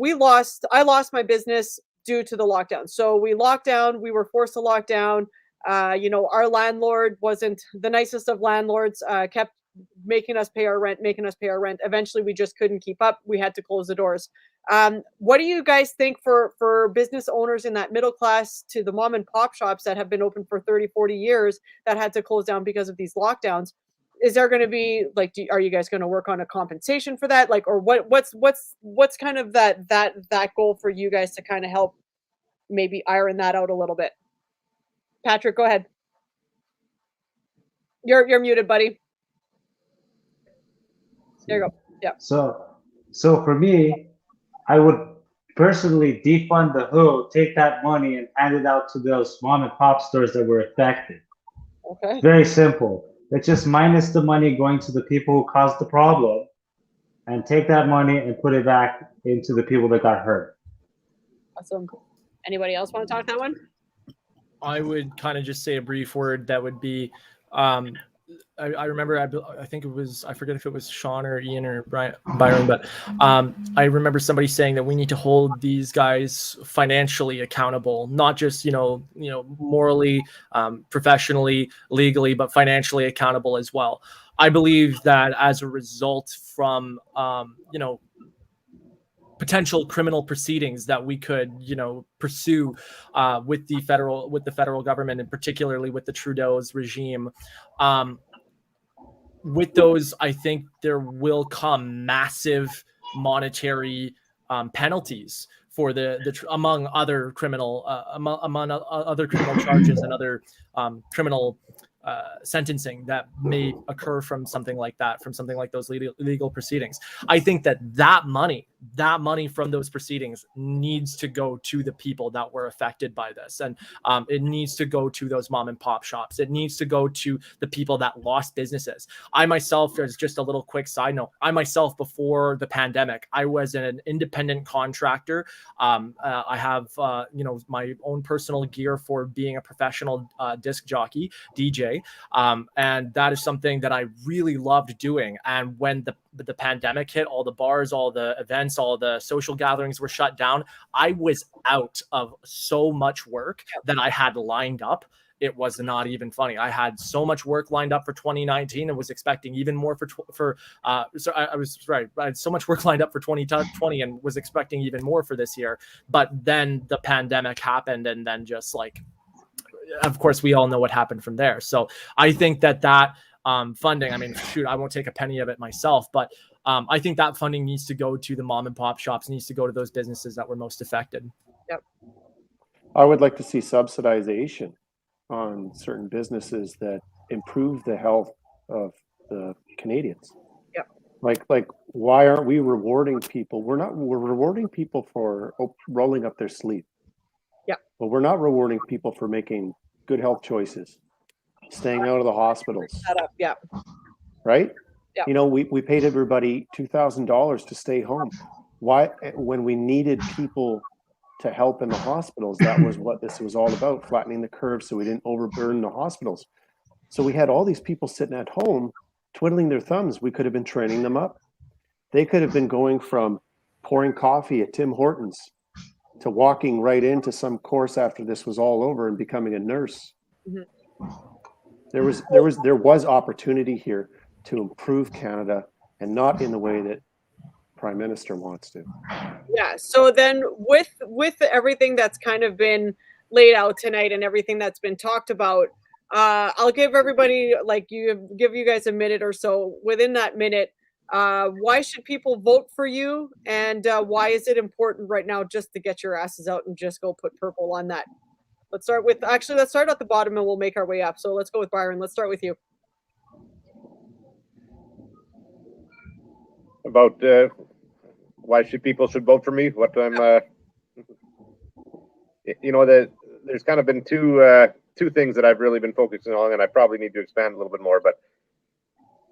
Speaker 1: I lost my business due to the lockdown. So we locked down, we were forced to lock down. Our landlord wasn't the nicest of landlords, kept making us pay our rent. Eventually we just couldn't keep up. We had to close the doors. What do you guys think for business owners in that middle class to the mom and pop shops that have been open for 30, 40 years that had to close down because of these lockdowns? Is there going to be like, are you guys going to work on a compensation for that? Like, or what's kind of that goal for you guys to kind of help maybe iron that out a little bit? Patrick, go ahead. You're muted, buddy. There you go. Yeah.
Speaker 6: So for me, I would personally defund the WHO, take that money and hand it out to those mom and pop stores that were affected.
Speaker 1: Okay.
Speaker 6: Very simple. Let's just minus the money going to the people who caused the problem and take that money and put it back into the people that got hurt.
Speaker 1: Awesome. Anybody else want to talk that one?
Speaker 3: I would kind of just say a brief word that would be, I remember, I think it was, I forget if it was Sean or Ian or Byron, but I remember somebody saying that we need to hold these guys financially accountable, not just, morally, professionally, legally, but financially accountable as well. I believe that as a result from, potential criminal proceedings that we could, pursue with the federal government and particularly with the Trudeau's regime. With those, I think there will come massive monetary penalties for the among other criminal charges and other criminal sentencing that may occur from something like that, from something like those legal proceedings. I think that money from those proceedings needs to go to the people that were affected by this. And it needs to go to those mom and pop shops. It needs to go to the people that lost businesses. I myself, as just a little quick side note, before the pandemic, I was an independent contractor. I have, my own personal gear for being a professional disc jockey, DJ. And that is something that I really loved doing. And when the pandemic hit, all the bars, all the events, all the social gatherings were shut down, I was out of so much work that I had lined up. It was not even funny. I had so much work lined up for 2019 and was expecting even more I had so much work lined up for 2020 and was expecting even more for this year. But then the pandemic happened, and then just like, of course, we all know what happened from there. So I think that funding, I mean, shoot, I won't take a penny of it myself, but I think that funding needs to go to the mom and pop shops, needs to go to those businesses that were most affected.
Speaker 1: Yep.
Speaker 2: I would like to see subsidization on certain businesses that improve the health of the Canadians.
Speaker 1: Yep.
Speaker 2: Like why aren't we rewarding people? We're rewarding people for rolling up their sleeve.
Speaker 1: Yeah.
Speaker 2: But we're not rewarding people for making good health choices. staying out of the hospitals.
Speaker 1: That up. Yeah.
Speaker 2: Right?
Speaker 1: Yeah.
Speaker 2: You know, we paid everybody $2,000 to stay home. Why, when we needed people to help in the hospitals, that was what this was all about, flattening the curve so we didn't overburden the hospitals. So we had all these people sitting at home twiddling their thumbs. We could have been training them up. They could have been going from pouring coffee at Tim Hortons to walking right into some course after this was all over and becoming a nurse.
Speaker 1: Mm-hmm.
Speaker 2: There was opportunity here to improve Canada, and not in the way that Prime Minister wants to.
Speaker 1: Yeah. So then with everything that's kind of been laid out tonight and everything that's been talked about, I'll give everybody, like, give you guys a minute or so. Within that minute, why should people vote for you, and why is it important right now just to get your asses out and just go put purple on that? Let's start at the bottom and we'll make our way up. So let's go with Byron. Let's start with you.
Speaker 7: About why people should vote for me? What I'm, you know, there's kind of been two things that I've really been focusing on, and I probably need to expand a little bit more. But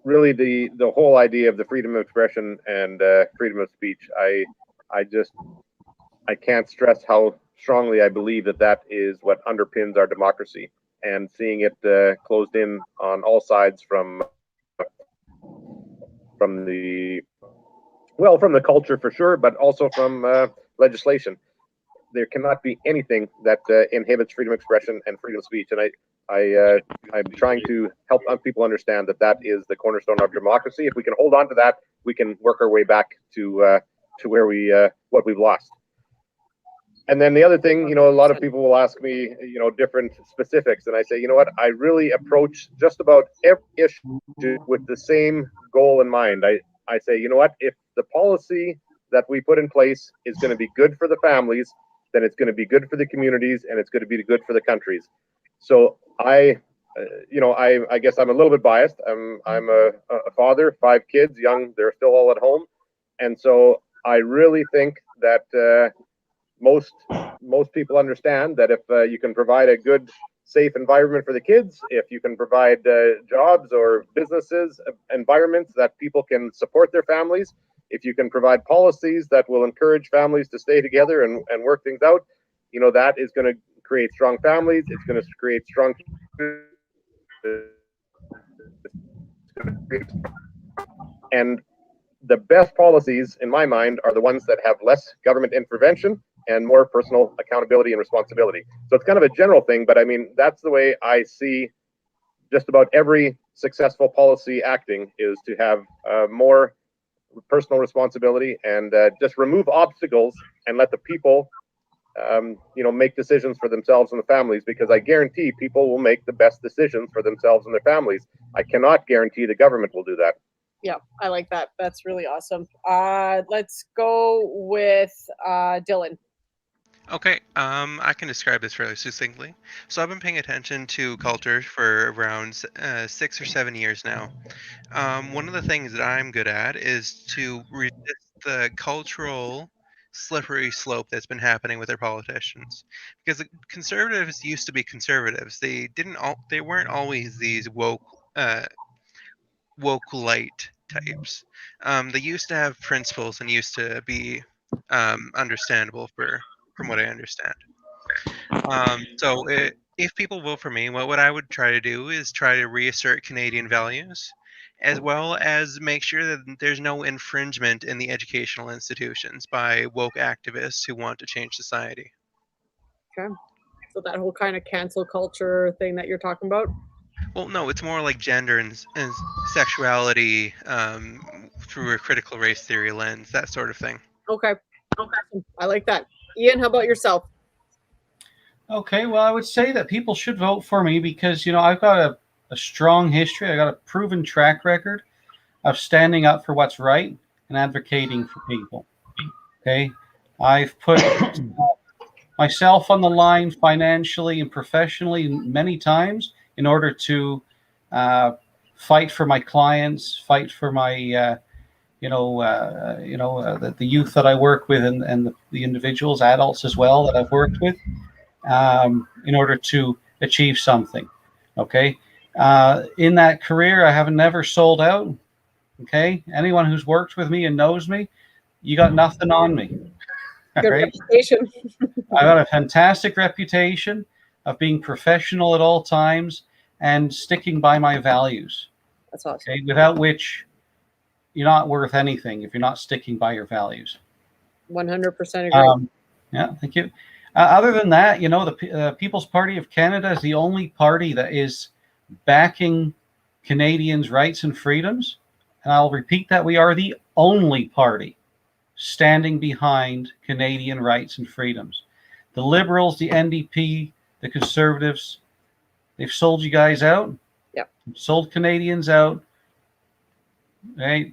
Speaker 7: really, the whole idea of the freedom of expression and freedom of speech, I can't stress how strongly I believe that is what underpins our democracy. And seeing it closed in on all sides from the culture for sure, but also from legislation. There cannot be anything that inhibits freedom of expression and freedom of speech. And I'm trying to help people understand that is the cornerstone of democracy. If we can hold on to that, we can work our way back to where what we've lost. And then the other thing, you know, a lot of people will ask me, you know, different specifics, and I say, you know what, I really approach just about every issue with the same goal in mind. I say, you know what, if the policy that we put in place is going to be good for the families, then it's going to be good for the communities, and it's going to be good for the countries. So I guess I'm a little bit biased. I'm a father, 5 kids, young. They're still all at home, and so I really think that most people understand that if you can provide a good, safe environment for the kids, if you can provide jobs or businesses, environments that people can support their families, if you can provide policies that will encourage families to stay together and work things out, you know, that is going to create strong families. It's going to create strong. And the best policies, in my mind, are the ones that have less government intervention and more personal accountability and responsibility. So it's kind of a general thing, but I mean, that's the way I see just about every successful policy acting, is to have more personal responsibility and just remove obstacles and let the people, you know, make decisions for themselves and the families, because I guarantee people will make the best decisions for themselves and their families. I cannot guarantee the government will do that.
Speaker 1: Yeah, I like that. That's really awesome. Let's go with Dylan.
Speaker 5: Okay, I can describe this fairly succinctly. So I've been paying attention to culture for around 6 or 7 years now. One of the things that I'm good at is to resist the cultural slippery slope that's been happening with our politicians. Because the conservatives used to be conservatives. They weren't always these woke light types. They used to have principles and used to be understandable from what I understand. If people vote for me, what I would try to do is try to reassert Canadian values, as well as make sure that there's no infringement in the educational institutions by woke activists who want to change society.
Speaker 1: Okay. So that whole kind of cancel culture thing that you're talking about?
Speaker 5: Well, no, it's more like gender and sexuality through a critical race theory lens, that sort of thing.
Speaker 1: Okay. I like that. Ian, how about yourself?
Speaker 4: Okay, well, I would say that people should vote for me because, you know, I've got a strong history. I got a proven track record of standing up for what's right and advocating for people. Okay, I've put myself on the line financially and professionally many times in order to fight for my clients, fight for my the youth that I work with and the individuals, adults as well, that I've worked with, in order to achieve something. Okay. In that career, I have never sold out. Okay, anyone who's worked with me and knows me, you got nothing on me.
Speaker 1: Good
Speaker 4: Right?
Speaker 1: reputation.
Speaker 4: I got a fantastic reputation of being professional at all times and sticking by my values.
Speaker 1: That's awesome.
Speaker 4: Okay, without which you're not worth anything if you're not sticking by your values.
Speaker 1: 100% agree.
Speaker 4: Yeah, thank you. Other than that, the People's Party of Canada is the only party that is backing Canadians' rights and freedoms. And I'll repeat that we are the only party standing behind Canadian rights and freedoms. The Liberals, the NDP, the Conservatives, they've sold you guys out.
Speaker 1: Yep.
Speaker 4: Sold Canadians out. They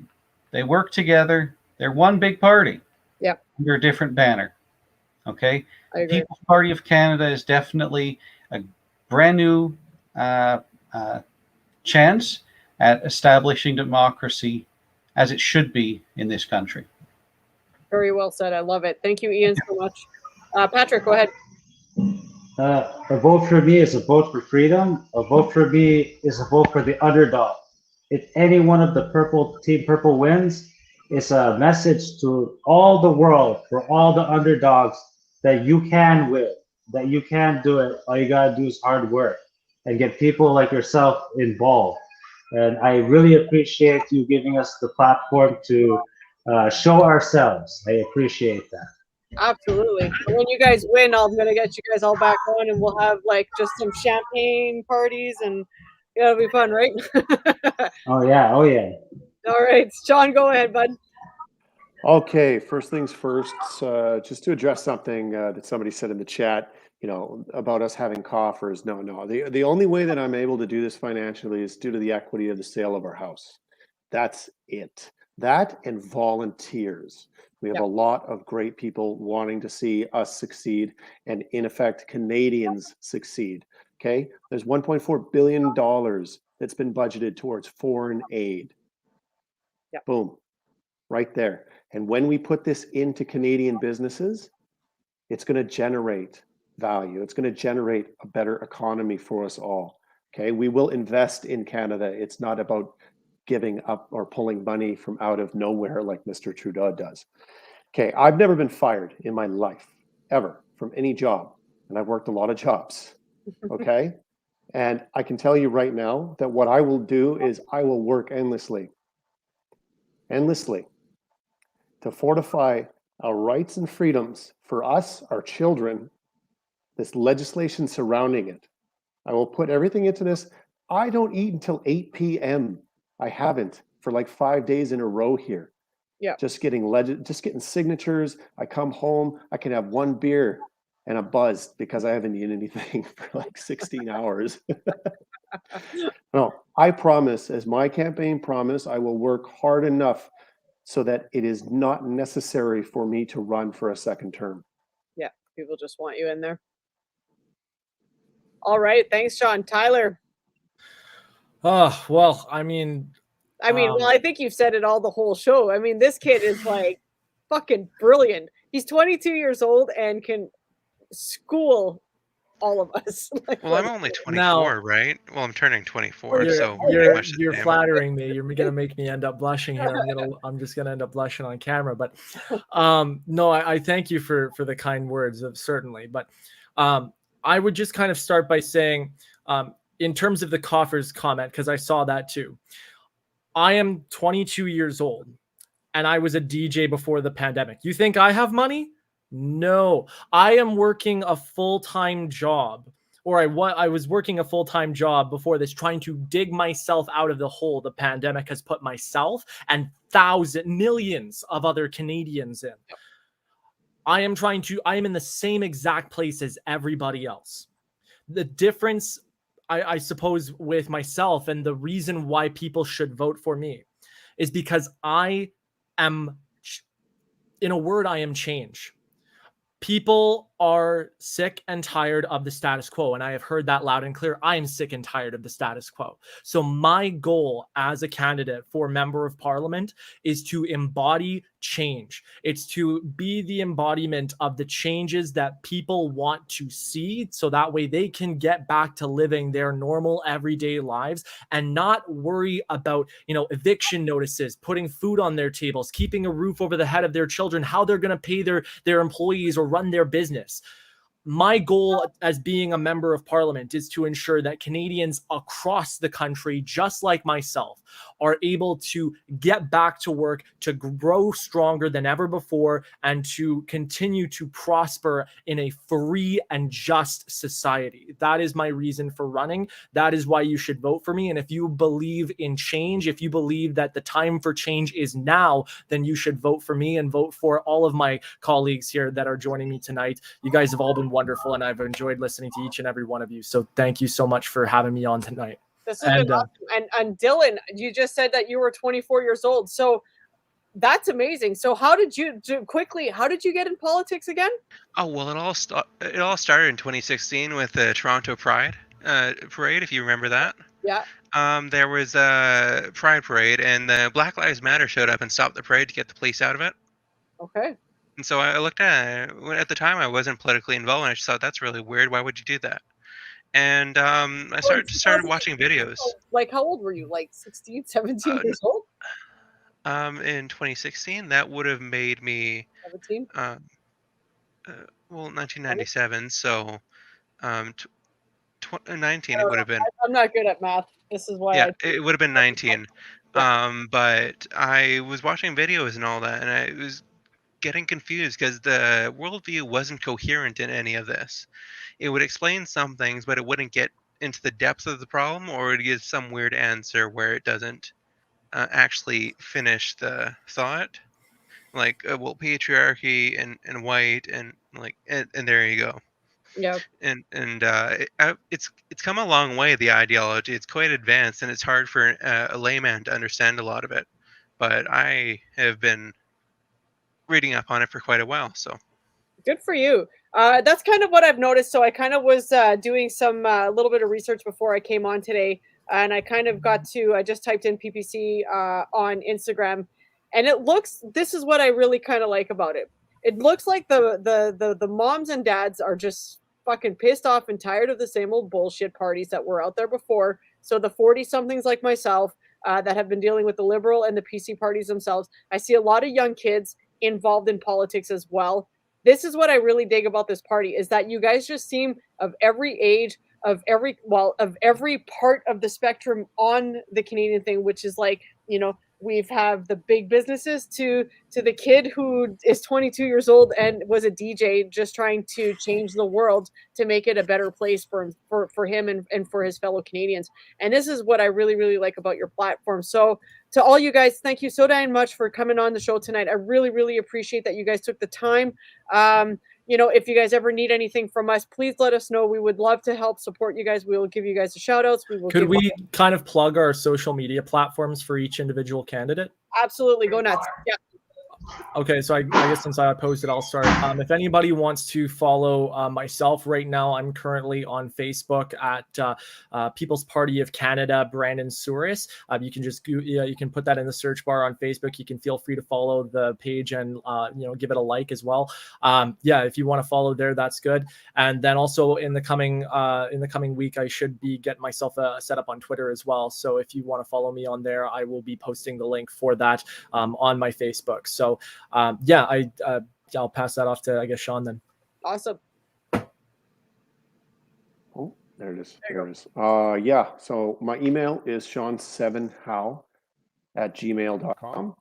Speaker 4: work together. They're one big party.
Speaker 1: Yep.
Speaker 4: Under a different banner. Okay.
Speaker 1: I agree.
Speaker 4: The People's Party of Canada is definitely a brand new chance at establishing democracy as it should be in this country.
Speaker 1: Very well said. I love it. Thank you, Ian, so much. Patrick, go ahead.
Speaker 6: A vote for me is a vote for freedom. A vote for me is a vote for the underdog. If any one of the Team Purple wins, it's a message to all the world, for all the underdogs, that you can win, that you can do it. All you gotta do is hard work and get people like yourself involved. And I really appreciate you giving us the platform to show ourselves. I appreciate that.
Speaker 1: Absolutely. And when you guys win, I'm going to get you guys all back on and we'll have like just some champagne parties and it'll be fun, right?
Speaker 6: Oh, yeah. Oh, yeah.
Speaker 1: All right. Sean, go ahead, bud.
Speaker 2: Okay, first things first, just to address something that somebody said in the chat, about us having coffers. No. The only way that I'm able to do this financially is due to the equity of the sale of our house. That's it. That and volunteers. We have a lot of great people wanting to see us succeed and, in effect, Canadians succeed. Okay, there's $1.4 billion that's been budgeted towards foreign aid. Boom, right there. And when we put this into Canadian businesses, it's going to generate value. It's going to generate a better economy for us all. Okay, we will invest in Canada. It's not about giving up or pulling money from out of nowhere like Mr. Trudeau does. Okay, I've never been fired in my life, ever, from any job. And I've worked a lot of jobs, okay? And I can tell you right now that what I will do is I will work endlessly to fortify our rights and freedoms for us, our children, this legislation surrounding it. I will put everything into this. I don't eat until 8 p.m. I haven't for like 5 days in a row here. Yeah. Just getting signatures. I come home, I can have one beer and I'm buzzed because I haven't eaten anything for like 16 hours. No, I promise, as my campaign promise, I will work hard enough so that it is not necessary for me to run for a second term.
Speaker 1: Yeah, people just want you in there. All right, thanks, Sean. Tyler.
Speaker 3: Oh, well, I mean,
Speaker 1: well, I think you've said it all the whole show. I mean, this kid is like fucking brilliant. He's 22 years old and can school all of us.
Speaker 5: Well, I'm only 24, right? Well, I'm turning 24, so
Speaker 3: you're flattering me. You're gonna make me end up blushing here. I'm just gonna end up blushing on camera. But no, I thank you for the kind words, certainly. But I would just kind of start by saying, in terms of the coffers comment, because I saw that too. I am 22 years old and I was a DJ before the pandemic. You think I have money? No, I am working a full-time job, or I was working a full-time job before this, trying to dig myself out of the hole the pandemic has put myself and millions of other Canadians in. I am in the same exact place as everybody else. The difference, I suppose, with myself and the reason why people should vote for me is because I am, in a word, I am change. People are sick and tired of the status quo. And I have heard that loud and clear. I am sick and tired of the status quo. So my goal as a candidate for member of parliament is to embody change. It's to be the embodiment of the changes that people want to see, so that way they can get back to living their normal everyday lives and not worry about, eviction notices, putting food on their tables, keeping a roof over the head of their children, how they're going to pay their employees or run their business. My goal as being a member of parliament is to ensure that Canadians across the country, just like myself, are able to get back to work, to grow stronger than ever before, and to continue to prosper in a free and just society. That is my reason for running. That is why you should vote for me. And if you believe in change, if you believe that the time for change is now, then you should vote for me and vote for all of my colleagues here that are joining me tonight. You guys have all been wonderful, and I've enjoyed listening to each and every one of you. So thank you so much for having me on tonight.
Speaker 1: This has been awesome. And Dylan, you just said that you were 24 years old. So that's amazing. So how did you get in politics again?
Speaker 5: Oh, well, it all started in 2016 with the Toronto Pride parade, if you remember that.
Speaker 1: Yeah.
Speaker 5: There was a Pride parade, and the Black Lives Matter showed up and stopped the parade to get the police out of it.
Speaker 1: Okay.
Speaker 5: And so I looked at it. At the time, I wasn't politically involved, and I just thought, that's really weird. Why would you do that? And I started watching videos.
Speaker 1: Like, how old were you? Like 16, 17 years old?
Speaker 5: In 2016, that would have made me
Speaker 1: 17.
Speaker 5: 1997. So 19 it would have been.
Speaker 1: I'm not good at math. This is why.
Speaker 5: Yeah, it would have been 19. But I was watching videos and all that, and I was getting confused because the worldview wasn't coherent in any of this. It would explain some things, but it wouldn't get into the depth of the problem, or it would give some weird answer where it doesn't actually finish the thought. Like, well, patriarchy and white and there you go.
Speaker 1: Yeah.
Speaker 5: And it's come a long way, the ideology. It's quite advanced, and it's hard for a layman to understand a lot of it. But I have been reading up on it for quite a while, so.
Speaker 1: Good for you. That's kind of what I've noticed. So I kind of was doing some little bit of research before I came on today, and I kind of I just typed in PPC on Instagram, and this is what I really kind of like about it. It looks like the moms and dads are just fucking pissed off and tired of the same old bullshit parties that were out there before. So the 40-somethings like myself that have been dealing with the Liberal and the PC parties themselves, I see a lot of young kids involved in politics as well. This is what I really dig about this party, is that you guys just seem of every age, of every part of the spectrum on the Canadian thing, which is like, we've have the big businesses to the kid who is 22 years old and was a DJ just trying to change the world to make it a better place for him and for his fellow Canadians. And this is what I really, really like about your platform. So to all you guys, thank you so damn much for coming on the show tonight. I really, really appreciate that you guys took the time. If you guys ever need anything from us, please let us know. We would love to help support you guys. We will give you guys a shout outs.
Speaker 3: Could we kind of plug our social media platforms for each individual candidate?
Speaker 1: Absolutely. Go nuts. Yeah.
Speaker 3: Okay, so I guess since I posted, I'll start. If anybody wants to follow myself right now, I'm currently on Facebook at People's Party of Canada, Brandon Souris. You can just you can put that in the search bar on Facebook. You can feel free to follow the page and give it a like as well. If you want to follow there, that's good. And then also in the coming week, I should be getting myself set up on Twitter as well. So if you want to follow me on there, I will be posting the link for that on my Facebook. So I'll pass that off to, I guess, Sean then.
Speaker 1: Awesome.
Speaker 2: Oh, there it is. There it is. So my email is sean7how@gmail.com,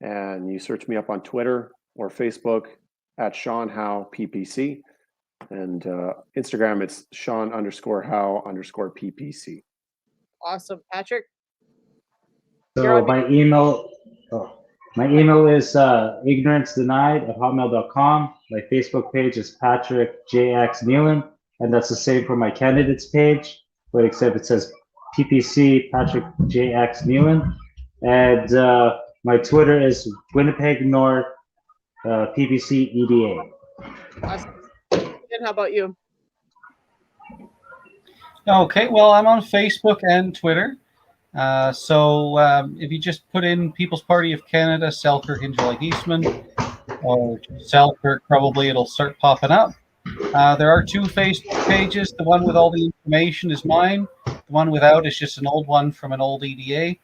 Speaker 2: and you search me up on Twitter or Facebook at Sean Howe PPC, and Instagram it's Sean_Howe_PPC.
Speaker 1: Awesome. Patrick?
Speaker 6: So my email is ignorancedenied@hotmail.com. My Facebook page is Patrick JX Nealon, and that's the same for my candidates page, but except it says PPC Patrick JX Nealon. And my Twitter is Winnipeg North PPC EDA.
Speaker 1: Awesome. Lynne, how about you?
Speaker 4: Okay, well, I'm on Facebook and Twitter. So if you just put in People's Party of Canada, Selkirk, Injalik Eastman, or Selkirk, probably it'll start popping up. There are 2 Facebook pages. The one with all the information is mine. The one without is just an old one from an old EDA.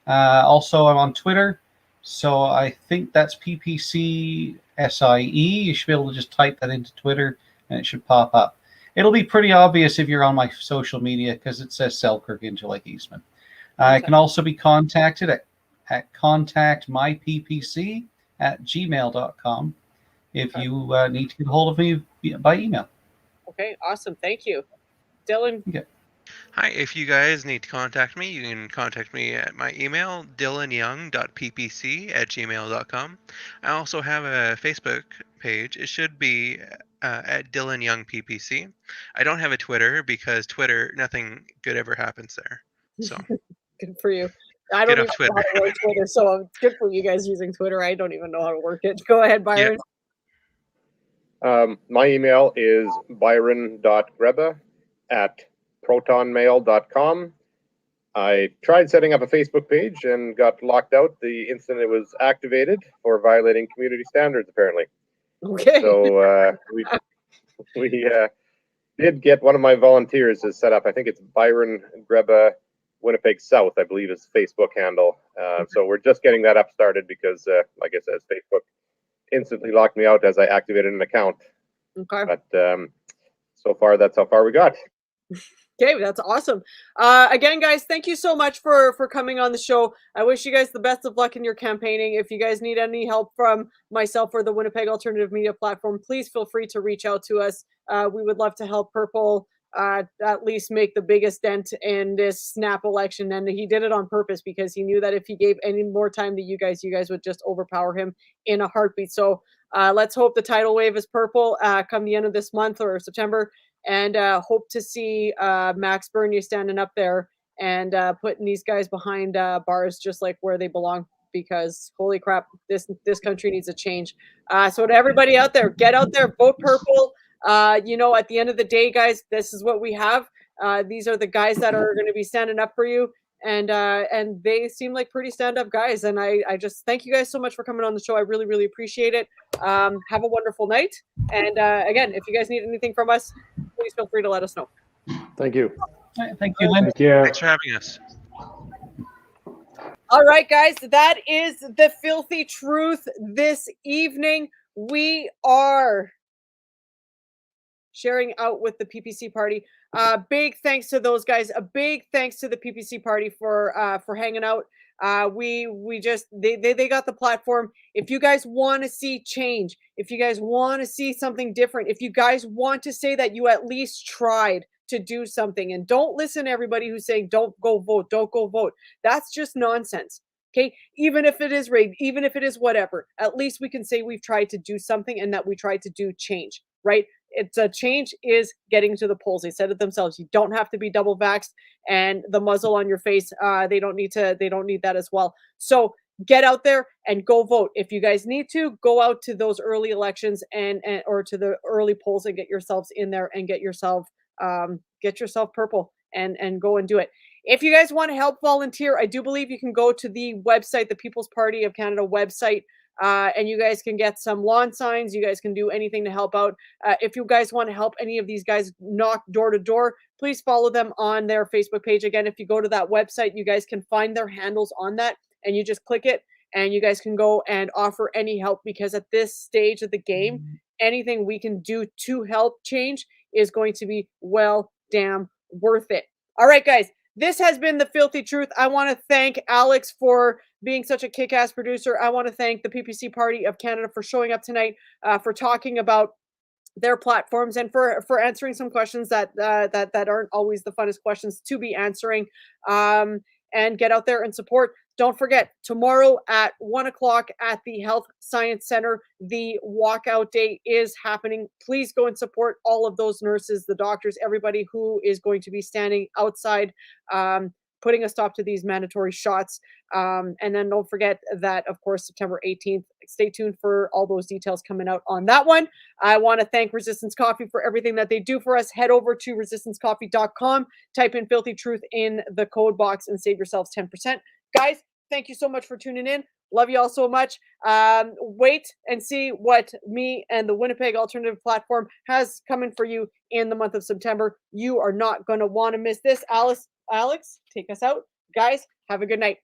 Speaker 4: Also, I'm on Twitter. So I think that's PPC SIE. You should be able to just type that into Twitter and it should pop up. It'll be pretty obvious if you're on my social media because it says Selkirk Injalik Eastman. I can also be contacted at contactmyppc@gmail.com if you need to get a hold of me by email.
Speaker 1: Okay, awesome. Thank you. Dylan?
Speaker 4: Okay.
Speaker 5: Hi, if you guys need to contact me, you can contact me at my email, dylanyoung.ppc@gmail.com. I also have a Facebook page. It should be at Dylan Young PPC. I don't have a Twitter because Twitter, nothing good ever happens there. So
Speaker 1: Good for you. I don't
Speaker 5: Get
Speaker 1: even
Speaker 5: off
Speaker 1: know how to work Twitter, so it's good for you guys using Twitter. I don't even know how to work it. Go ahead, Byron.
Speaker 7: My email is byron.greba@protonmail.com. I tried setting up a Facebook page and got locked out the instant it was activated for violating community standards, apparently.
Speaker 1: Okay.
Speaker 7: So we did get one of my volunteers to set up. I think it's Byron Greba Winnipeg South, I believe, is Facebook handle. So we're just getting that up started because, like I said, Facebook instantly locked me out as I activated an account.
Speaker 1: Okay.
Speaker 7: But so far, that's how far we got.
Speaker 1: Okay, that's awesome. Again, guys, thank you so much for coming on the show. I wish you guys the best of luck in your campaigning. If you guys need any help from myself or the Winnipeg Alternative Media Platform, please feel free to reach out to us. We would love to help Purple at least make the biggest dent in this snap election. And he did it on purpose because he knew that if he gave any more time to you guys would just overpower him in a heartbeat. So let's hope the tidal wave is Purple come the end of this month or September. And hope to see Max Bernier standing up there and putting these guys behind bars just like where they belong, because holy crap, this country needs a change. So to everybody out there, get out there, vote Purple. You know, at the end of the day, guys, this is what we have. These are the guys that are going to be standing up for you. And they seem like pretty stand-up guys. And I just thank you guys so much for coming on the show. I really, really appreciate it. Have a wonderful night. And again, if you guys need anything from us, please feel free to let us know.
Speaker 2: Thank you.
Speaker 4: Thank you, Lynne.
Speaker 6: Thank you.
Speaker 5: Thanks for having us.
Speaker 1: All right, guys, that is the filthy truth this evening. We are sharing out with the PPC party. Big thanks to those guys. A big thanks to the PPC party for hanging out. They got the platform. If you guys want to see change, if you guys want to see something different, if you guys want to say that you at least tried to do something, and don't listen to everybody who's saying don't go vote. That's just nonsense. Okay, even if it is rigged, even if it is whatever, at least we can say we've tried to do something and that we tried to do change, right? It's a change is getting to the polls. They said it themselves. You don't have to be double vaxxed, and the muzzle on your face. They don't need that as well. So get out there and go vote. If you guys need to, go out to those early elections and or to the early polls and get yourselves in there and get yourself purple and go and do it. If you guys want to help volunteer, I do believe you can go to the website, the People's Party of Canada website. And you guys can get some lawn signs. You guys can do anything to help out. If you guys want to help any of these guys knock door to door, please follow them on their Facebook page. Again, if you go to that website, you guys can find their handles on that and you just click it and you guys can go and offer any help, because at this stage of the game, anything we can do to help change is going to be well damn worth it. All right, guys. This has been The Filthy Truth. I want to thank Alex for being such a kick-ass producer. I want to thank the PPC Party of Canada for showing up tonight, for talking about their platforms, and for answering some questions that aren't always the funnest questions to be answering. And get out there and support. Don't forget, tomorrow at 1:00 at the Health Science Center, the walkout day is happening. Please go and support all of those nurses, the doctors, everybody who is going to be standing outside putting a stop to these mandatory shots. And then don't forget that, of course, September 18th, stay tuned for all those details coming out on that one. I want to thank Resistance Coffee for everything that they do for us. Head over to resistancecoffee.com, type in Filthy Truth in the code box and save yourselves 10%. Guys, thank you so much for tuning in. Love you all so much. Wait and see what me and the Winnipeg Alternative Platform has coming for you in the month of September. You are not going to want to miss this. Alex, take us out. Guys, have a good night.